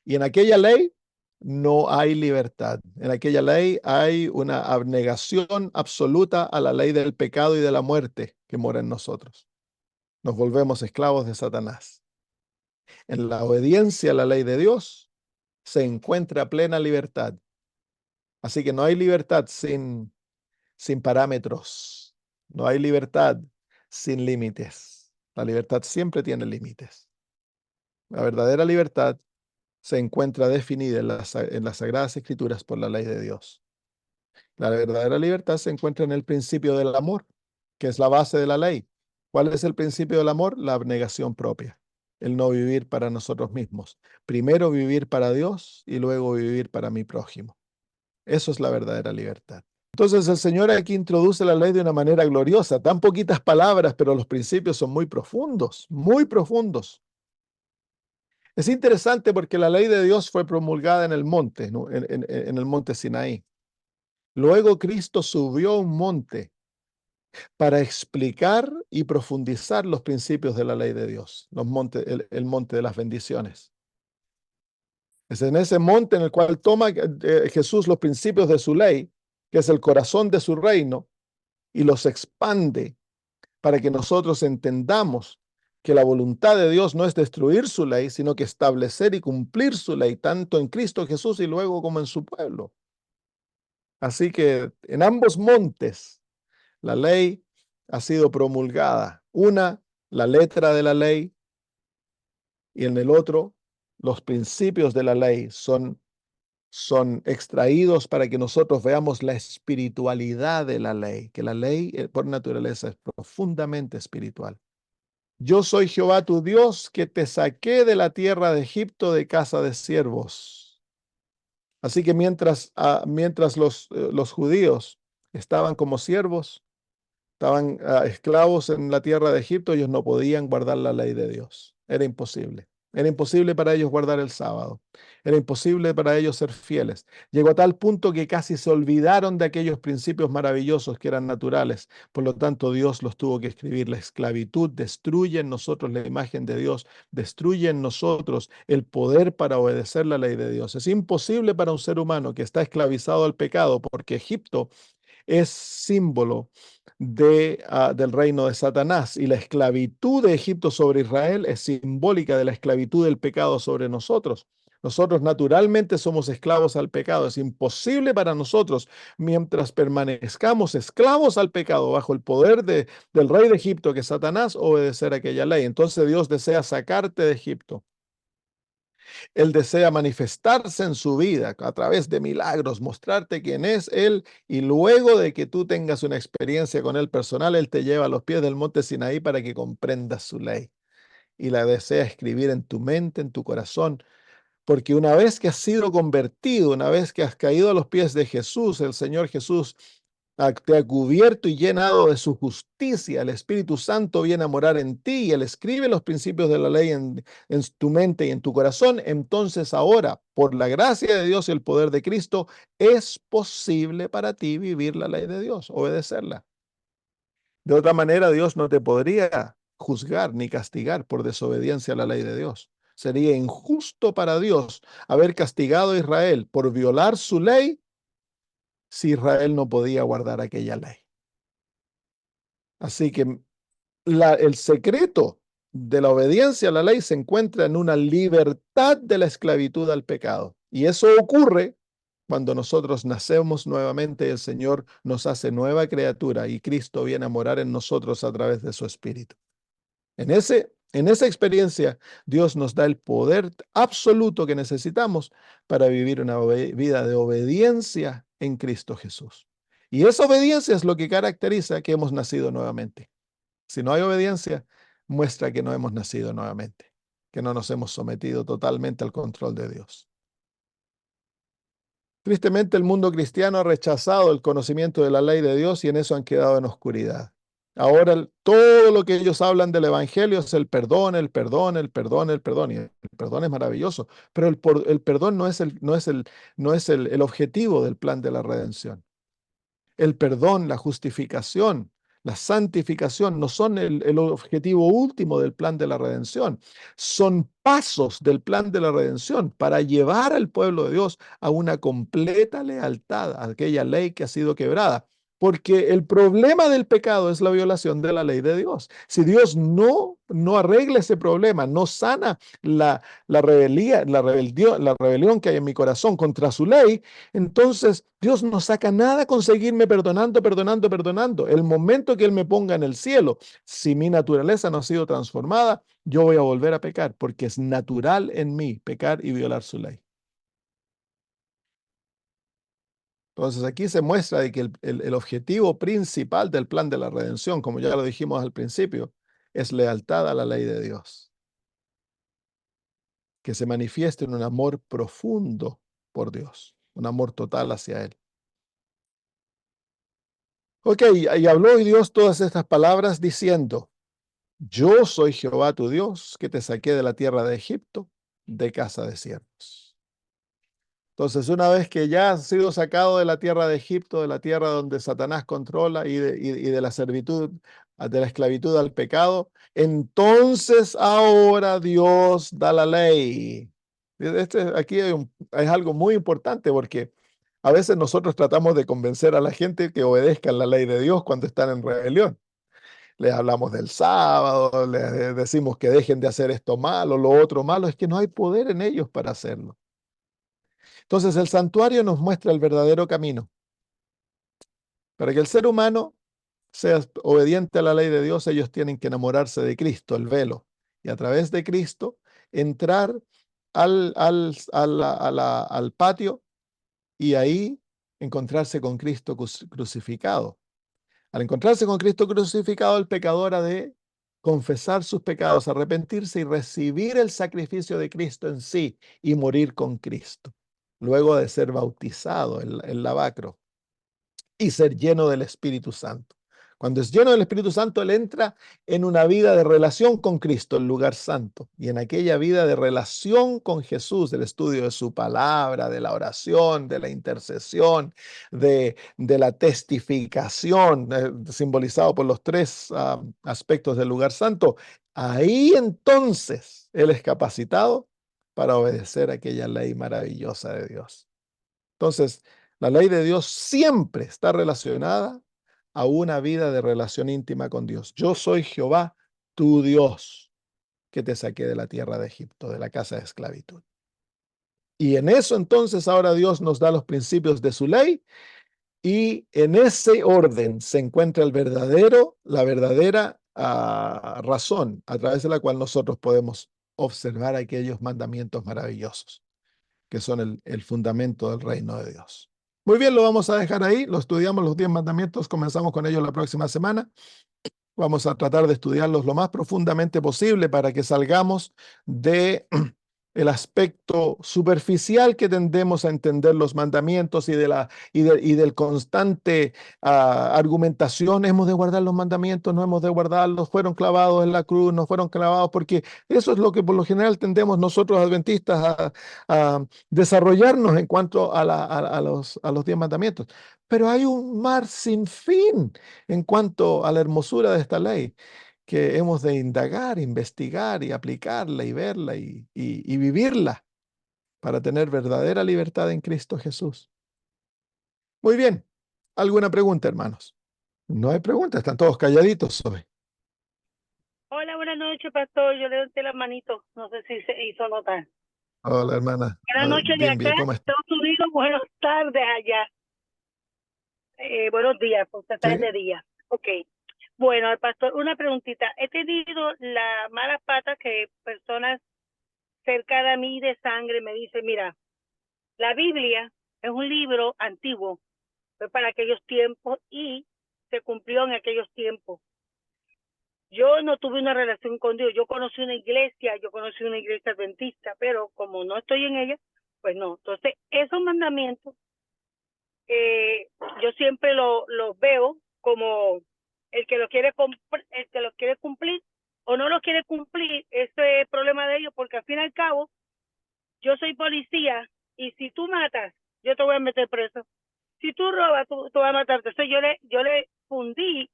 Speaker 1: Y en aquella ley no hay libertad. En aquella ley hay una abnegación absoluta a la ley del pecado y de la muerte que mora en nosotros. Nos volvemos esclavos de Satanás. En la obediencia a la ley de Dios se encuentra plena libertad. Así que no hay libertad sin parámetros. No hay libertad sin límites. La libertad siempre tiene límites. La verdadera libertad se encuentra definida en las Sagradas Escrituras por la ley de Dios. La verdadera libertad se encuentra en el principio del amor, que es la base de la ley. ¿Cuál es el principio del amor? La abnegación propia, el no vivir para nosotros mismos. Primero vivir para Dios y luego vivir para mi prójimo. Eso es la verdadera libertad. Entonces el Señor aquí introduce la ley de una manera gloriosa, tan poquitas palabras, pero los principios son muy profundos, muy profundos. Es interesante porque la ley de Dios fue promulgada en el monte, ¿no? En el monte Sinaí. Luego Cristo subió a un monte para explicar y profundizar los principios de la ley de Dios, el monte de las bendiciones. Es en ese monte en el cual toma Jesús los principios de su ley, que es el corazón de su reino, y los expande para que nosotros entendamos que la voluntad de Dios no es destruir su ley, sino que establecer y cumplir su ley, tanto en Cristo Jesús y luego como en su pueblo. Así que en ambos montes la ley ha sido promulgada. Una, la letra de la ley, y en el otro, los principios de la ley son extraídos para que nosotros veamos la espiritualidad de la ley, que la ley por naturaleza es profundamente espiritual. Yo soy Jehová tu Dios, que te saqué de la tierra de Egipto de casa de siervos. Así que mientras los judíos estaban como siervos, estaban esclavos en la tierra de Egipto, ellos no podían guardar la ley de Dios. Era imposible. Era imposible para ellos guardar el sábado. Era imposible para ellos ser fieles. Llegó a tal punto que casi se olvidaron de aquellos principios maravillosos que eran naturales. Por lo tanto, Dios los tuvo que escribir. La esclavitud destruye en nosotros la imagen de Dios, destruye en nosotros el poder para obedecer la ley de Dios. Es imposible para un ser humano que está esclavizado al pecado, porque Egipto es símbolo del reino de Satanás, y la esclavitud de Egipto sobre Israel es simbólica de la esclavitud del pecado sobre nosotros. Nosotros naturalmente somos esclavos al pecado. Es imposible para nosotros, mientras permanezcamos esclavos al pecado bajo el poder del rey de Egipto, que es Satanás, obedecer aquella ley. Entonces Dios desea sacarte de Egipto. Él desea manifestarse en su vida a través de milagros, mostrarte quién es Él, y luego de que tú tengas una experiencia con Él personal, Él te lleva a los pies del monte Sinaí para que comprendas su ley y la desea escribir en tu mente, en tu corazón. Porque una vez que has sido convertido, una vez que has caído a los pies de Jesús, el Señor Jesús te ha cubierto y llenado de su justicia. El Espíritu Santo viene a morar en ti y Él escribe los principios de la ley en tu mente y en tu corazón. Entonces ahora, por la gracia de Dios y el poder de Cristo, es posible para ti vivir la ley de Dios, obedecerla. De otra manera, Dios no te podría juzgar ni castigar por desobediencia a la ley de Dios. Sería injusto para Dios haber castigado a Israel por violar su ley si Israel no podía guardar aquella ley. Así que el secreto de la obediencia a la ley se encuentra en una libertad de la esclavitud al pecado. Y eso ocurre cuando nosotros nacemos nuevamente, el Señor nos hace nueva criatura y Cristo viene a morar en nosotros a través de su Espíritu. En esa experiencia, Dios nos da el poder absoluto que necesitamos para vivir una vida de obediencia en Cristo Jesús. Y esa obediencia es lo que caracteriza que hemos nacido nuevamente. Si no hay obediencia, muestra que no hemos nacido nuevamente, que no nos hemos sometido totalmente al control de Dios. Tristemente, el mundo cristiano ha rechazado el conocimiento de la ley de Dios y en eso han quedado en oscuridad. Ahora todo lo que ellos hablan del evangelio es el perdón, el perdón, el perdón, el perdón. Y el perdón es maravilloso, pero el perdón no es el objetivo del plan de la redención. El perdón, la justificación, la santificación no son el objetivo último del plan de la redención. Son pasos del plan de la redención para llevar al pueblo de Dios a una completa lealtad a aquella ley que ha sido quebrada. Porque el problema del pecado es la violación de la ley de Dios. Si Dios no arregla ese problema, no sana la rebelión que hay en mi corazón contra su ley, entonces Dios no saca nada con seguirme perdonando, perdonando, perdonando. El momento que Él me ponga en el cielo, si mi naturaleza no ha sido transformada, yo voy a volver a pecar, porque es natural en mí pecar y violar su ley. Entonces aquí se muestra de que el objetivo principal del plan de la redención, como ya lo dijimos al principio, es lealtad a la ley de Dios, que se manifieste en un amor profundo por Dios, un amor total hacia Él. Ok, y habló hoy Dios todas estas palabras diciendo: yo soy Jehová tu Dios, que te saqué de la tierra de Egipto, de casa de siervos. Entonces, una vez que ya has sido sacado de la tierra de Egipto, de la tierra donde Satanás controla y de la servitud, de la esclavitud al pecado, entonces ahora Dios da la ley. Aquí es algo muy importante, porque a veces nosotros tratamos de convencer a la gente que obedezcan la ley de Dios cuando están en rebelión. Les hablamos del sábado, les decimos que dejen de hacer esto malo, lo otro malo. Es que no hay poder en ellos para hacerlo. Entonces el santuario nos muestra el verdadero camino. Para que el ser humano sea obediente a la ley de Dios, ellos tienen que enamorarse de Cristo, el velo, y a través de Cristo entrar al patio y ahí encontrarse con Cristo crucificado. Al encontrarse con Cristo crucificado, el pecador ha de confesar sus pecados, arrepentirse y recibir el sacrificio de Cristo en sí y morir con Cristo, luego de ser bautizado en el lavacro y ser lleno del Espíritu Santo. Cuando es lleno del Espíritu Santo, él entra en una vida de relación con Cristo, el lugar santo, y en aquella vida de relación con Jesús, del estudio de su palabra, de la oración, de la intercesión, de la testificación, simbolizado por los tres aspectos del lugar santo, ahí entonces él es capacitado para obedecer aquella ley maravillosa de Dios. Entonces, la ley de Dios siempre está relacionada a una vida de relación íntima con Dios. Yo soy Jehová, tu Dios, que te saqué de la tierra de Egipto, de la casa de esclavitud. Y en eso entonces ahora Dios nos da los principios de su ley y en ese orden se encuentra la verdadera razón a través de la cual nosotros podemos observar aquellos mandamientos maravillosos que son el fundamento del reino de Dios. Muy bien, lo vamos a dejar ahí. Lo estudiamos los 10 mandamientos. Comenzamos con ellos la próxima semana. Vamos a tratar de estudiarlos lo más profundamente posible para que salgamos de el aspecto superficial que tendemos a entender los mandamientos y del constante argumentación. Hemos de guardar los mandamientos, no hemos de guardarlos, fueron clavados en la cruz, no fueron clavados, porque eso es lo que por lo general tendemos nosotros adventistas a desarrollarnos en cuanto a los 10 mandamientos. Pero hay un mar sin fin en cuanto a la hermosura de esta ley que hemos de indagar, investigar y aplicarla y verla y vivirla para tener verdadera libertad en Cristo Jesús. Muy bien. ¿Alguna pregunta, hermanos? No hay preguntas, están todos calladitos hoy.
Speaker 3: Hola, buenas noches, pastor. Yo le doy la manito. No sé si se hizo notar.
Speaker 1: Hola, hermana.
Speaker 3: Buenas noches de
Speaker 1: Bien,
Speaker 3: acá,
Speaker 1: ¿cómo está?
Speaker 3: Estados Unidos. Buenas tardes allá. Buenos días, porque está
Speaker 1: ¿Sí?
Speaker 3: de día. Ok. Bueno, pastor, una preguntita. He tenido la mala pata que personas cerca de mí de sangre me dicen, mira, la Biblia es un libro antiguo, fue para aquellos tiempos y se cumplió en aquellos tiempos. Yo no tuve una relación con Dios. Yo conocí una iglesia adventista, pero como no estoy en ella, pues no. Entonces, esos mandamientos, yo siempre los veo como el que lo quiere cumplir o no lo quiere cumplir, ese es problema de ellos, porque al fin y al cabo, yo soy policía y si tú matas, yo te voy a meter preso. Si tú robas, tú vas a matar. Entonces yo le fundí,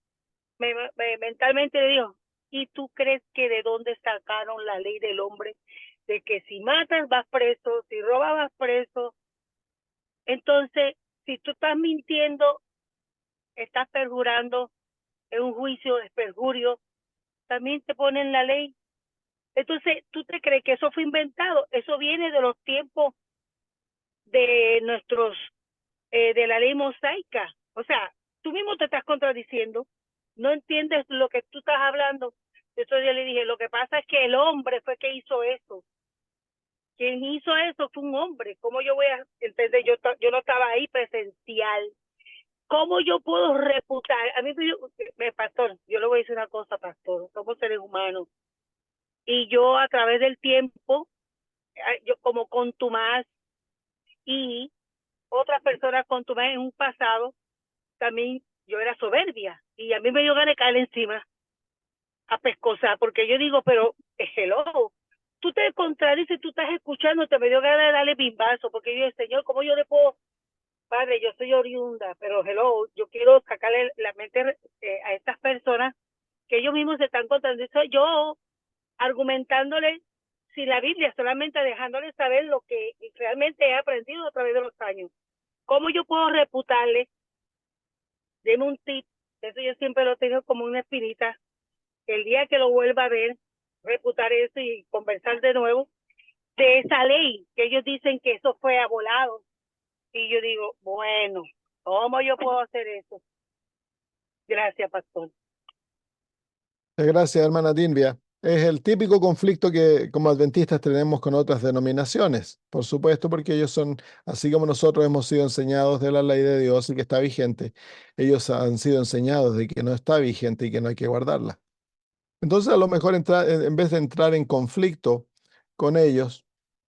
Speaker 3: mentalmente le digo, ¿y tú crees que de dónde sacaron la ley del hombre? De que si matas vas preso, si robas vas preso. Entonces, si tú estás mintiendo, estás perjurando, en un juicio de perjurio, también te ponen la ley. Entonces, ¿tú te crees que eso fue inventado? Eso viene de los tiempos de de la ley mosaica. O sea, tú mismo te estás contradiciendo, no entiendes lo que tú estás hablando. Entonces yo le dije, lo que pasa es que el hombre fue que hizo eso. Quien hizo eso fue un hombre. ¿Cómo yo voy a entender? Yo no estaba ahí presencial. ¿Cómo yo puedo reputar? A mí, pastor, yo le voy a decir una cosa, pastor. Somos seres humanos. Y yo a través del tiempo, yo como contumaz y otras personas contumaz en un pasado, también yo era soberbia. Y a mí me dio ganas de caer encima a pescosar, porque yo digo, pero hello, tú te contradices, tú estás escuchando, te me dio ganas de darle bimbazo, porque yo, Señor, ¿cómo yo le puedo? Padre, yo soy oriunda, pero hello, yo quiero sacarle la mente a estas personas que ellos mismos se están contradiciendo. Yo argumentándole sin la Biblia, solamente dejándoles saber lo que realmente he aprendido a través de los años. ¿Cómo yo puedo reputarle? Deme un tip. Eso yo siempre lo tengo como una espinita. El día que lo vuelva a ver, reputar eso y conversar de nuevo de esa ley, que ellos dicen que eso fue abolado. Y yo digo, bueno, ¿cómo yo puedo hacer eso? Gracias, pastor.
Speaker 1: Gracias, hermana Dinvia. Es el típico conflicto que como adventistas tenemos con otras denominaciones, por supuesto, porque ellos son, así como nosotros hemos sido enseñados de la ley de Dios y que está vigente, ellos han sido enseñados de que no está vigente y que no hay que guardarla. Entonces, a lo mejor en vez de entrar en conflicto con ellos,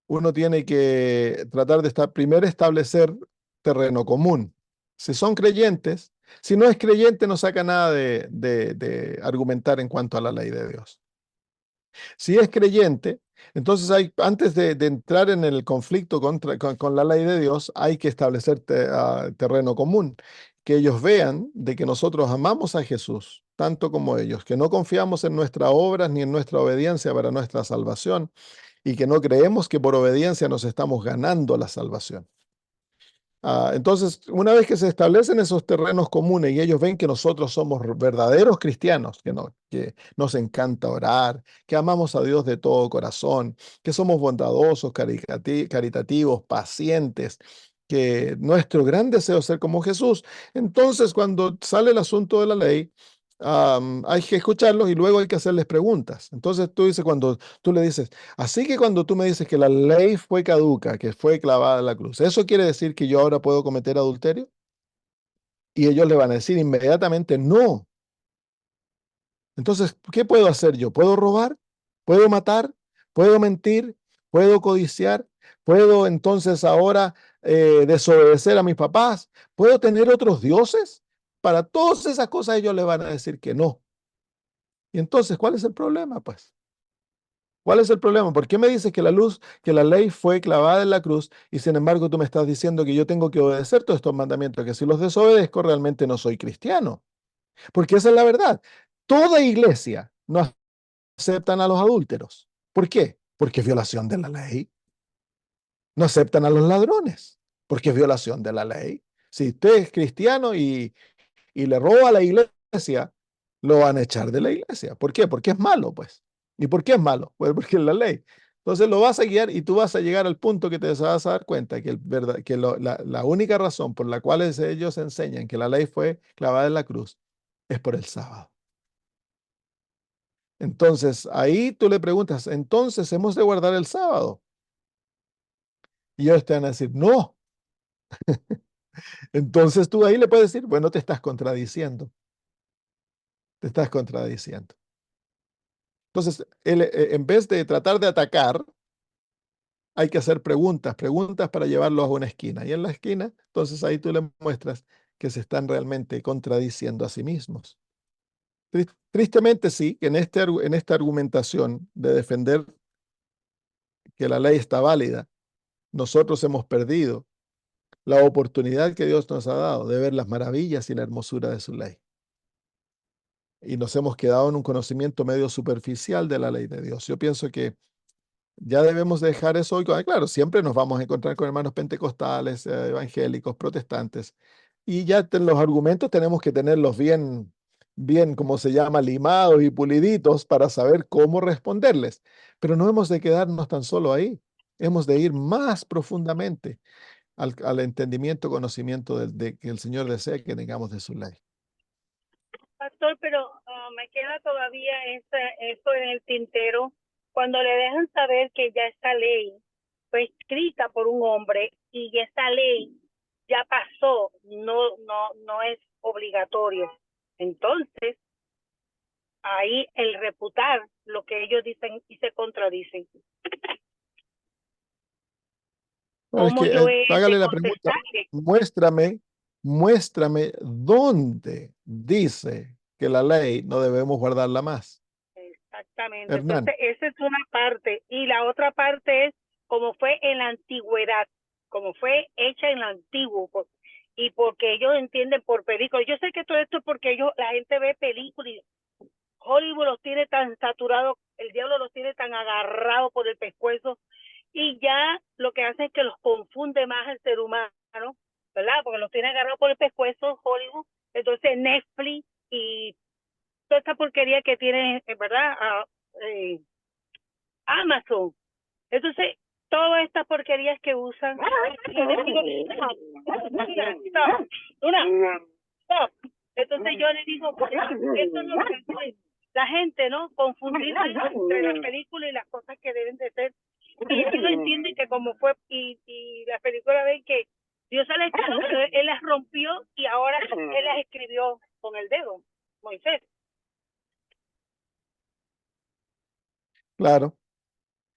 Speaker 1: uno tiene que tratar de primero establecer terreno común. Si son creyentes, Si no es creyente, no saca nada de argumentar en cuanto a la ley de Dios. Si es creyente, entonces antes de entrar en el conflicto con la ley de Dios, hay que establecer terreno común, que ellos vean de que nosotros amamos a Jesús, tanto como ellos, que no confiamos en nuestras obras ni en nuestra obediencia para nuestra salvación, y que no creemos que por obediencia nos estamos ganando la salvación. Entonces, una vez que se establecen esos terrenos comunes y ellos ven que nosotros somos verdaderos cristianos, que nos encanta orar, que amamos a Dios de todo corazón, que somos bondadosos, caritativos, pacientes, que nuestro gran deseo es ser como Jesús, entonces cuando sale el asunto de la ley, hay que escucharlos y luego hay que hacerles preguntas. Entonces tú dices, cuando tú le dices, así que cuando tú me dices que la ley fue caduca, que fue clavada en la cruz, ¿eso quiere decir que yo ahora puedo cometer adulterio? Y ellos le van a decir inmediatamente, no. Entonces, ¿qué puedo hacer yo? ¿Puedo robar? ¿Puedo matar? ¿Puedo mentir? ¿Puedo codiciar? ¿Puedo entonces ahora desobedecer a mis papás? ¿Puedo tener otros dioses? Para todas esas cosas ellos le van a decir que no. Y entonces, ¿cuál es el problema? Pues, ¿cuál es el problema? ¿Por qué me dices que la ley fue clavada en la cruz y sin embargo tú me estás diciendo que yo tengo que obedecer todos estos mandamientos, que si los desobedezco realmente no soy cristiano? Porque esa es la verdad. Toda iglesia no aceptan a los adúlteros. ¿Por qué? Porque es violación de la ley. No aceptan a los ladrones, porque es violación de la ley. Si usted es cristiano y le roba a la iglesia, lo van a echar de la iglesia. ¿Por qué? Porque es malo, pues. ¿Y por qué es malo? Pues porque es la ley. Entonces lo vas a guiar y tú vas a llegar al punto que te vas a dar cuenta que, la única razón por la cual ellos enseñan que la ley fue clavada en la cruz es por el sábado. Entonces ahí tú le preguntas, entonces hemos de guardar el sábado. Y ellos te van a decir, no. Entonces tú ahí le puedes decir, bueno, te estás contradiciendo. Te estás contradiciendo. Entonces, en vez de tratar de atacar, hay que hacer preguntas para llevarlos a una esquina. Y en la esquina, entonces ahí tú le muestras que se están realmente contradiciendo a sí mismos. Tristemente sí, que en esta argumentación de defender que la ley está válida, nosotros hemos perdido la oportunidad que Dios nos ha dado de ver las maravillas y la hermosura de su ley. Y nos hemos quedado en un conocimiento medio superficial de la ley de Dios. Yo pienso que ya debemos dejar eso hoy. Claro, siempre nos vamos a encontrar con hermanos pentecostales, evangélicos, protestantes. Y ya los argumentos tenemos que tenerlos bien, como se llama, limados y puliditos para saber cómo responderles. Pero no hemos de quedarnos tan solo ahí. Hemos de ir más profundamente al entendimiento, conocimiento de que el Señor desea que tengamos de su ley.
Speaker 3: Pastor, pero me queda todavía eso en el tintero. Cuando le dejan saber que ya esta ley fue escrita por un hombre y esta ley ya pasó, no es obligatorio. Entonces, ahí el reputar lo que ellos dicen y se contradicen.
Speaker 1: Bueno, es
Speaker 3: ¿Cómo
Speaker 1: que
Speaker 3: yo he
Speaker 1: hágale
Speaker 3: de
Speaker 1: la pregunta,
Speaker 3: contestarle?
Speaker 1: muéstrame dónde dice que la ley no debemos guardarla más.
Speaker 3: Exactamente.
Speaker 1: Hernán,
Speaker 3: Entonces, esa es una parte. Y la otra parte es como fue en la antigüedad, como fue hecha en lo antiguo. Y porque ellos entienden por películas. Yo sé que todo esto es porque la gente ve películas y Hollywood los tiene tan saturados, el diablo los tiene tan agarrados por el pescuezo y ya lo que hace es que los confunde más al ser humano, ¿verdad? Porque los tiene agarrados por el pescuezo Hollywood. Entonces Netflix y toda esta porquería que tiene, ¿verdad? Amazon. Entonces, todas estas porquerías que usan. Stop. Entonces yo les digo, eso es lo que es la gente, ¿no? Confundir entre las películas y las cosas que deben de ser. Y ellos no entienden que como fue, y la película ven que Dios se las escribió, pero él las rompió y ahora él las escribió con el dedo, Moisés.
Speaker 1: claro.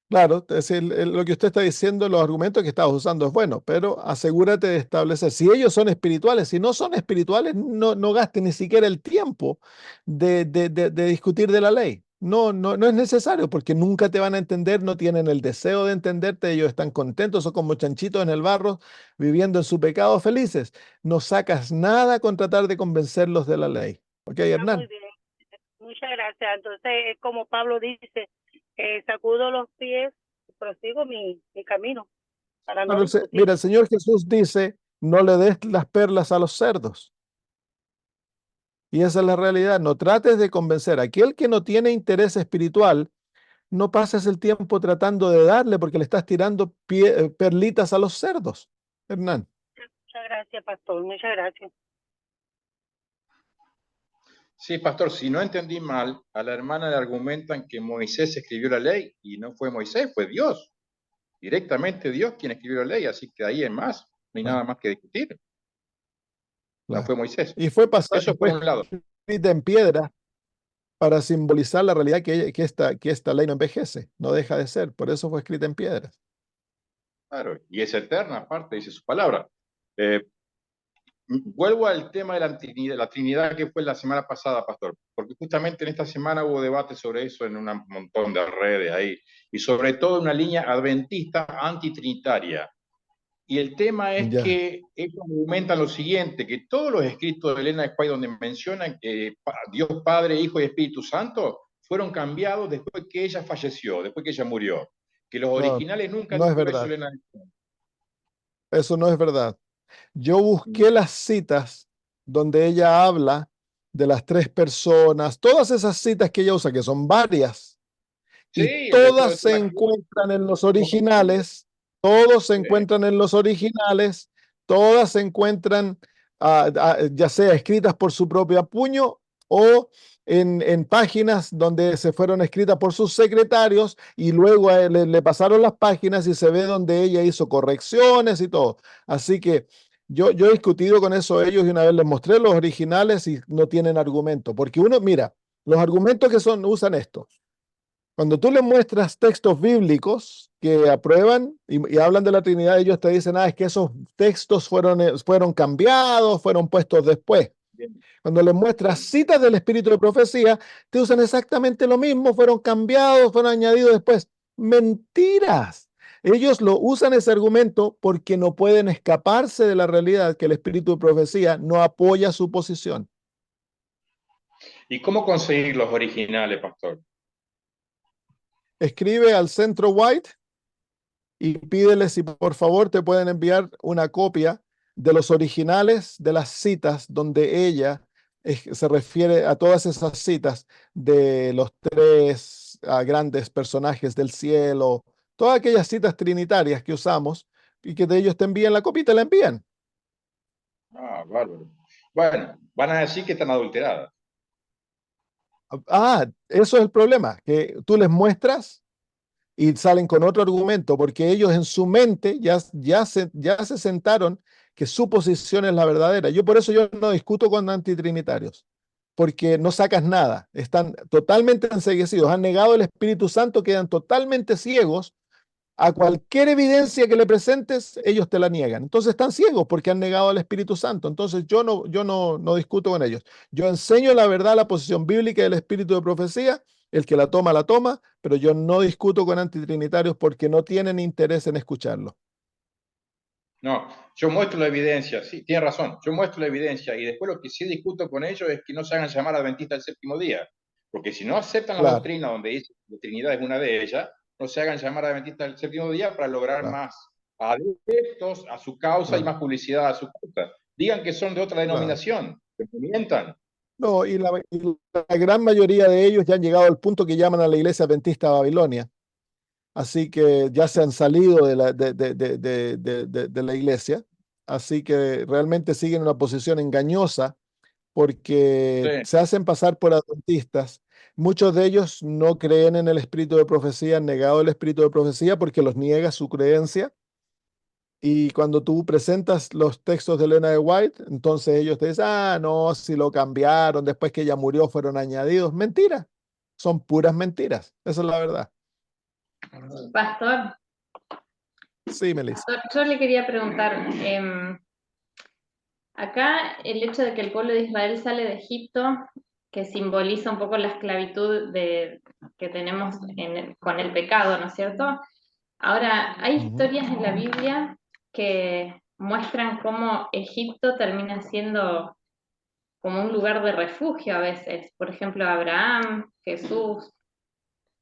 Speaker 1: Claro, es decir, lo que usted está diciendo, los argumentos que estás usando es bueno, pero asegúrate de establecer, si ellos son espirituales, si no son espirituales, no gastes ni siquiera el tiempo de discutir de la ley. No es necesario porque nunca te van a entender, no tienen el deseo de entenderte, ellos están contentos, son como chanchitos en el barro, viviendo en su pecado felices. No sacas nada con tratar de convencerlos de la ley. ¿Ok,
Speaker 3: Está muy
Speaker 1: Hernán?
Speaker 3: bien. Muchas gracias. Entonces, es como Pablo dice, sacudo los pies y prosigo mi camino para no
Speaker 1: Claro,
Speaker 3: discutir.
Speaker 1: mira, el Señor Jesús dice, no le des las perlas a los cerdos. Y esa es la realidad. No trates de convencer a aquel que no tiene interés espiritual, no pases el tiempo tratando de darle porque le estás tirando perlitas a los cerdos. Hernán.
Speaker 3: Muchas gracias, pastor. Muchas gracias.
Speaker 4: Sí, pastor, si no entendí mal, a la hermana le argumentan que Moisés escribió la ley y no fue Moisés, fue Dios. Directamente Dios quien escribió la ley, así que ahí en más, no hay
Speaker 1: Claro,
Speaker 4: nada más que discutir. No
Speaker 1: claro.
Speaker 4: fue Moisés.
Speaker 1: Y fue
Speaker 4: Eso por
Speaker 1: fue
Speaker 4: un lado.
Speaker 1: escrita en piedra para simbolizar la realidad que esta ley no envejece, no deja de ser. Por eso fue escrita en piedras.
Speaker 4: Claro, y es eterna, aparte, dice su palabra. Eh, Vuelvo al tema de la Trinidad que fue la semana pasada, pastor, porque justamente en esta semana hubo debate sobre eso en un montón de redes ahí, y sobre todo una línea adventista antitrinitaria. Y el tema es
Speaker 1: Ya,
Speaker 4: que ellos argumentan lo siguiente, que todos los escritos de Elena de White donde mencionan que Dios Padre, Hijo y Espíritu Santo fueron cambiados después que ella falleció, después que ella murió. Que los
Speaker 1: no,
Speaker 4: originales nunca
Speaker 1: no es
Speaker 4: dijo eso
Speaker 1: verdad.
Speaker 4: Elena de White.
Speaker 1: Eso no es verdad. Yo busqué las citas donde ella habla de las tres personas, todas esas citas que ella usa, que son varias, y
Speaker 4: Sí, el
Speaker 1: todas
Speaker 4: deseo de
Speaker 1: se
Speaker 4: la cruz.
Speaker 1: encuentran en los originales, todos se encuentran en los originales, todas se encuentran ya sea escritas por su propio puño o en páginas donde se fueron escritas por sus secretarios y luego a él le pasaron las páginas y se ve donde ella hizo correcciones y todo. Así que yo he discutido con eso ellos y una vez les mostré los originales y no tienen argumento, porque uno, mira, los argumentos que usan esto. Cuando tú les muestras textos bíblicos que aprueban y hablan de la Trinidad, ellos te dicen, es que esos textos fueron cambiados, fueron puestos después.
Speaker 4: Bien.
Speaker 1: Cuando les muestras citas del Espíritu de Profecía, te usan exactamente lo mismo, fueron cambiados, fueron añadidos después. Mentiras. Ellos lo usan ese argumento porque no pueden escaparse de la realidad que el Espíritu de Profecía no apoya su posición.
Speaker 4: ¿Y cómo conseguir los originales, pastor?
Speaker 1: Escribe al Centro White y pídele si por favor te pueden enviar una copia de los originales de las citas donde ella se refiere a todas esas citas de los tres grandes personajes del cielo, todas aquellas citas trinitarias que usamos y que de ellos te envíen la copia y te la envían.
Speaker 4: Ah, bárbaro. Bueno, van a decir que están adulteradas.
Speaker 1: Eso es el problema, que tú les muestras y salen con otro argumento, porque ellos en su mente ya se sentaron que su posición es la verdadera. Por eso yo no discuto con antitrinitarios, porque no sacas nada, están totalmente enceguecidos, han negado el Espíritu Santo, quedan totalmente ciegos. A cualquier evidencia que le presentes, ellos te la niegan. Entonces están ciegos porque han negado al Espíritu Santo. Entonces yo no discuto con ellos. Yo enseño la verdad, la posición bíblica del Espíritu de profecía. El que la toma, pero yo no discuto con antitrinitarios porque no tienen interés en escucharlo.
Speaker 4: No, yo muestro la evidencia, sí, tiene razón, yo muestro la evidencia y después lo que sí discuto con ellos es que no se hagan llamar adventistas del séptimo día, porque si no aceptan la
Speaker 1: Claro,
Speaker 4: doctrina donde dice que la Trinidad es una de ellas, no se hagan llamar adventistas del séptimo día para lograr
Speaker 1: claro,
Speaker 4: más adeptos a su causa y
Speaker 1: claro,
Speaker 4: más publicidad a su causa. Digan que son de otra
Speaker 1: claro.
Speaker 4: denominación, que no mientan.
Speaker 1: No, y la gran mayoría de ellos ya han llegado al punto que llaman a la iglesia adventista de Babilonia. Así que ya se han salido de la iglesia, así que realmente siguen una posición engañosa
Speaker 4: Sí.
Speaker 1: porque se hacen pasar por adventistas. Muchos de ellos no creen en el espíritu de profecía, han negado el espíritu de profecía porque los niega su creencia. Y cuando tú presentas los textos de Elena de White, entonces ellos te dicen, no, si lo cambiaron, después que ella murió fueron añadidos. Mentira, son puras mentiras, esa es la verdad.
Speaker 5: Pastor,
Speaker 1: Sí, Melissa.
Speaker 5: yo le quería preguntar, acá el hecho de que el pueblo de Israel sale de Egipto, que simboliza un poco la esclavitud que tenemos con el pecado, ¿no es cierto? Ahora, hay
Speaker 1: Ujú.
Speaker 5: historias en la Biblia que muestran cómo Egipto termina siendo como un lugar de refugio a veces. Por ejemplo, Abraham, Jesús,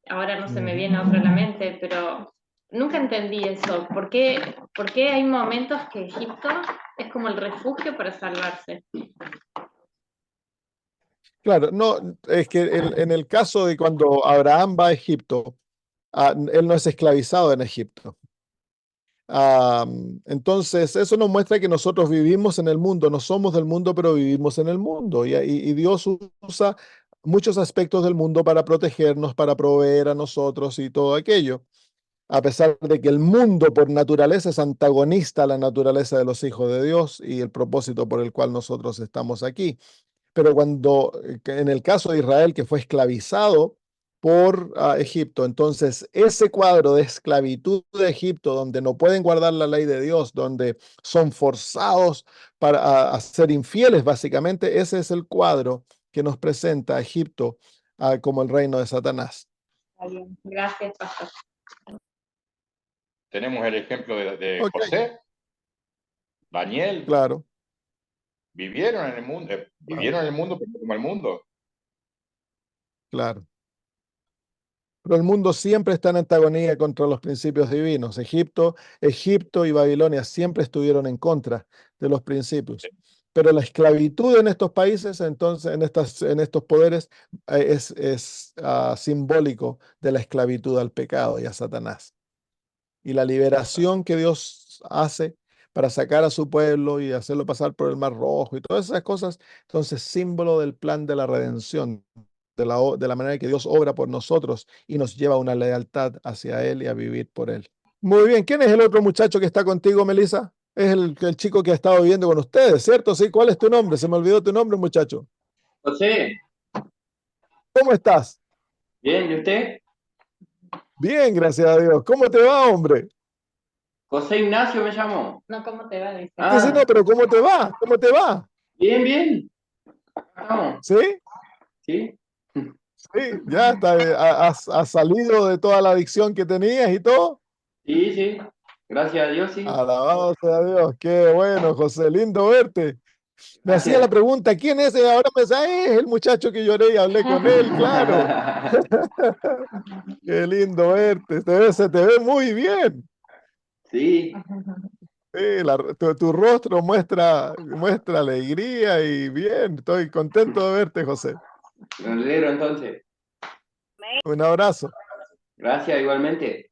Speaker 5: ahora no se me
Speaker 1: Ujú.
Speaker 5: viene otro a la mente, pero nunca entendí eso. ¿Por qué hay momentos que Egipto es como el refugio para salvarse?
Speaker 1: Claro, no, es que en el caso de cuando Abraham va a Egipto, él no es esclavizado en Egipto. Entonces, eso nos muestra que nosotros vivimos en el mundo, no somos del mundo, pero vivimos en el mundo. Y Dios usa muchos aspectos del mundo para protegernos, para proveer a nosotros y todo aquello. A pesar de que el mundo por naturaleza es antagonista a la naturaleza de los hijos de Dios y el propósito por el cual nosotros estamos aquí. Pero en el caso de Israel, que fue esclavizado por Egipto, entonces ese cuadro de esclavitud de Egipto, donde no pueden guardar la ley de Dios, donde son forzados a ser infieles, básicamente, ese es el cuadro que nos presenta a Egipto como el reino de Satanás.
Speaker 5: Está bien, gracias, pastor.
Speaker 4: Tenemos el ejemplo de
Speaker 1: Ok,
Speaker 4: José, Daniel,
Speaker 1: claro,
Speaker 4: vivieron en el mundo, pero no como el mundo.
Speaker 1: claro. Pero el mundo siempre está en antagonía contra los principios divinos. Egipto y Babilonia siempre estuvieron en contra de los principios. Pero la esclavitud en estos países, entonces, en estos poderes, es simbólico de la esclavitud al pecado y a Satanás. Y la liberación que Dios hace para sacar a su pueblo y hacerlo pasar por el Mar Rojo y todas esas cosas, entonces símbolo del plan de la redención, de la manera que Dios obra por nosotros y nos lleva a una lealtad hacia Él y a vivir por Él. Muy bien, ¿quién es el otro muchacho que está contigo, Melissa? Es el chico que ha estado viviendo con ustedes, ¿cierto? Sí, ¿cuál es tu nombre? Se me olvidó tu nombre, muchacho.
Speaker 2: José,
Speaker 1: ¿Cómo estás?
Speaker 2: bien, ¿y usted?
Speaker 1: Bien, gracias a Dios. ¿Cómo te va, hombre?
Speaker 2: José Ignacio me llamó.
Speaker 5: No, ¿cómo te va? Dice.
Speaker 1: Sí, sí, no, pero ¿cómo te va? ¿Cómo te va?
Speaker 2: Bien, bien. Acá estamos.
Speaker 1: ¿Sí?
Speaker 2: ¿Sí?
Speaker 1: Sí, ya está, has salido de toda la adicción que tenías y todo.
Speaker 2: Sí, sí. Gracias a Dios, sí.
Speaker 1: Alabado sea Dios, qué bueno, José, lindo verte. Me hacía la
Speaker 2: Gracias.
Speaker 1: pregunta, ¿quién es? Y ahora me dice, es el muchacho que lloré y hablé con él, claro. Qué lindo verte, se te ve muy bien.
Speaker 2: Sí,
Speaker 1: Sí, tu rostro muestra alegría y bien, estoy contento de verte, José.
Speaker 2: me alegro entonces.
Speaker 1: Un abrazo.
Speaker 2: Gracias igualmente.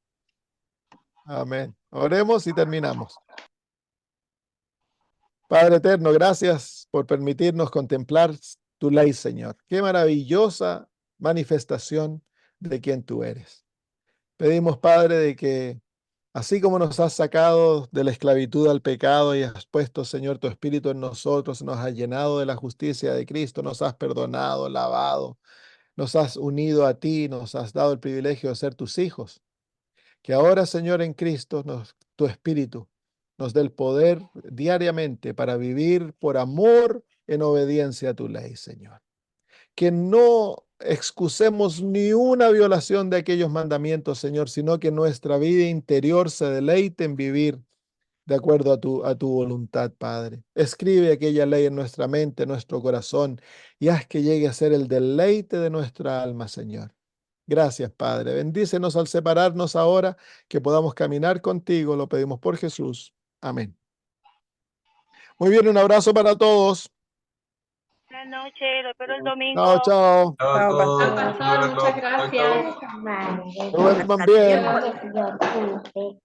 Speaker 1: Amén. Oremos y terminamos. Padre eterno, gracias por permitirnos contemplar tu ley, Señor. Qué maravillosa manifestación de quien tú eres. Pedimos, Padre, de que así como nos has sacado de la esclavitud al pecado y has puesto, Señor, tu Espíritu en nosotros, nos has llenado de la justicia de Cristo, nos has perdonado, lavado, nos has unido a ti, nos has dado el privilegio de ser tus hijos. Que ahora, Señor, en Cristo, tu Espíritu nos dé el poder diariamente para vivir por amor en obediencia a tu ley, Señor. Que no excusemos ni una violación de aquellos mandamientos, Señor, sino que nuestra vida interior se deleite en vivir de acuerdo a tu voluntad, Padre. Escribe aquella ley en nuestra mente, en nuestro corazón, y haz que llegue a ser el deleite de nuestra alma, Señor. Gracias, Padre. Bendícenos al separarnos ahora, que podamos caminar contigo. Lo pedimos por Jesús. Amén. Muy bien, un abrazo para todos.
Speaker 3: Buenas noches, lo espero el domingo.
Speaker 1: Chao, chao.
Speaker 6: Chao a todos.
Speaker 5: Chao, pastor, muchas gracias.
Speaker 1: Duerman bien.
Speaker 5: Adiós.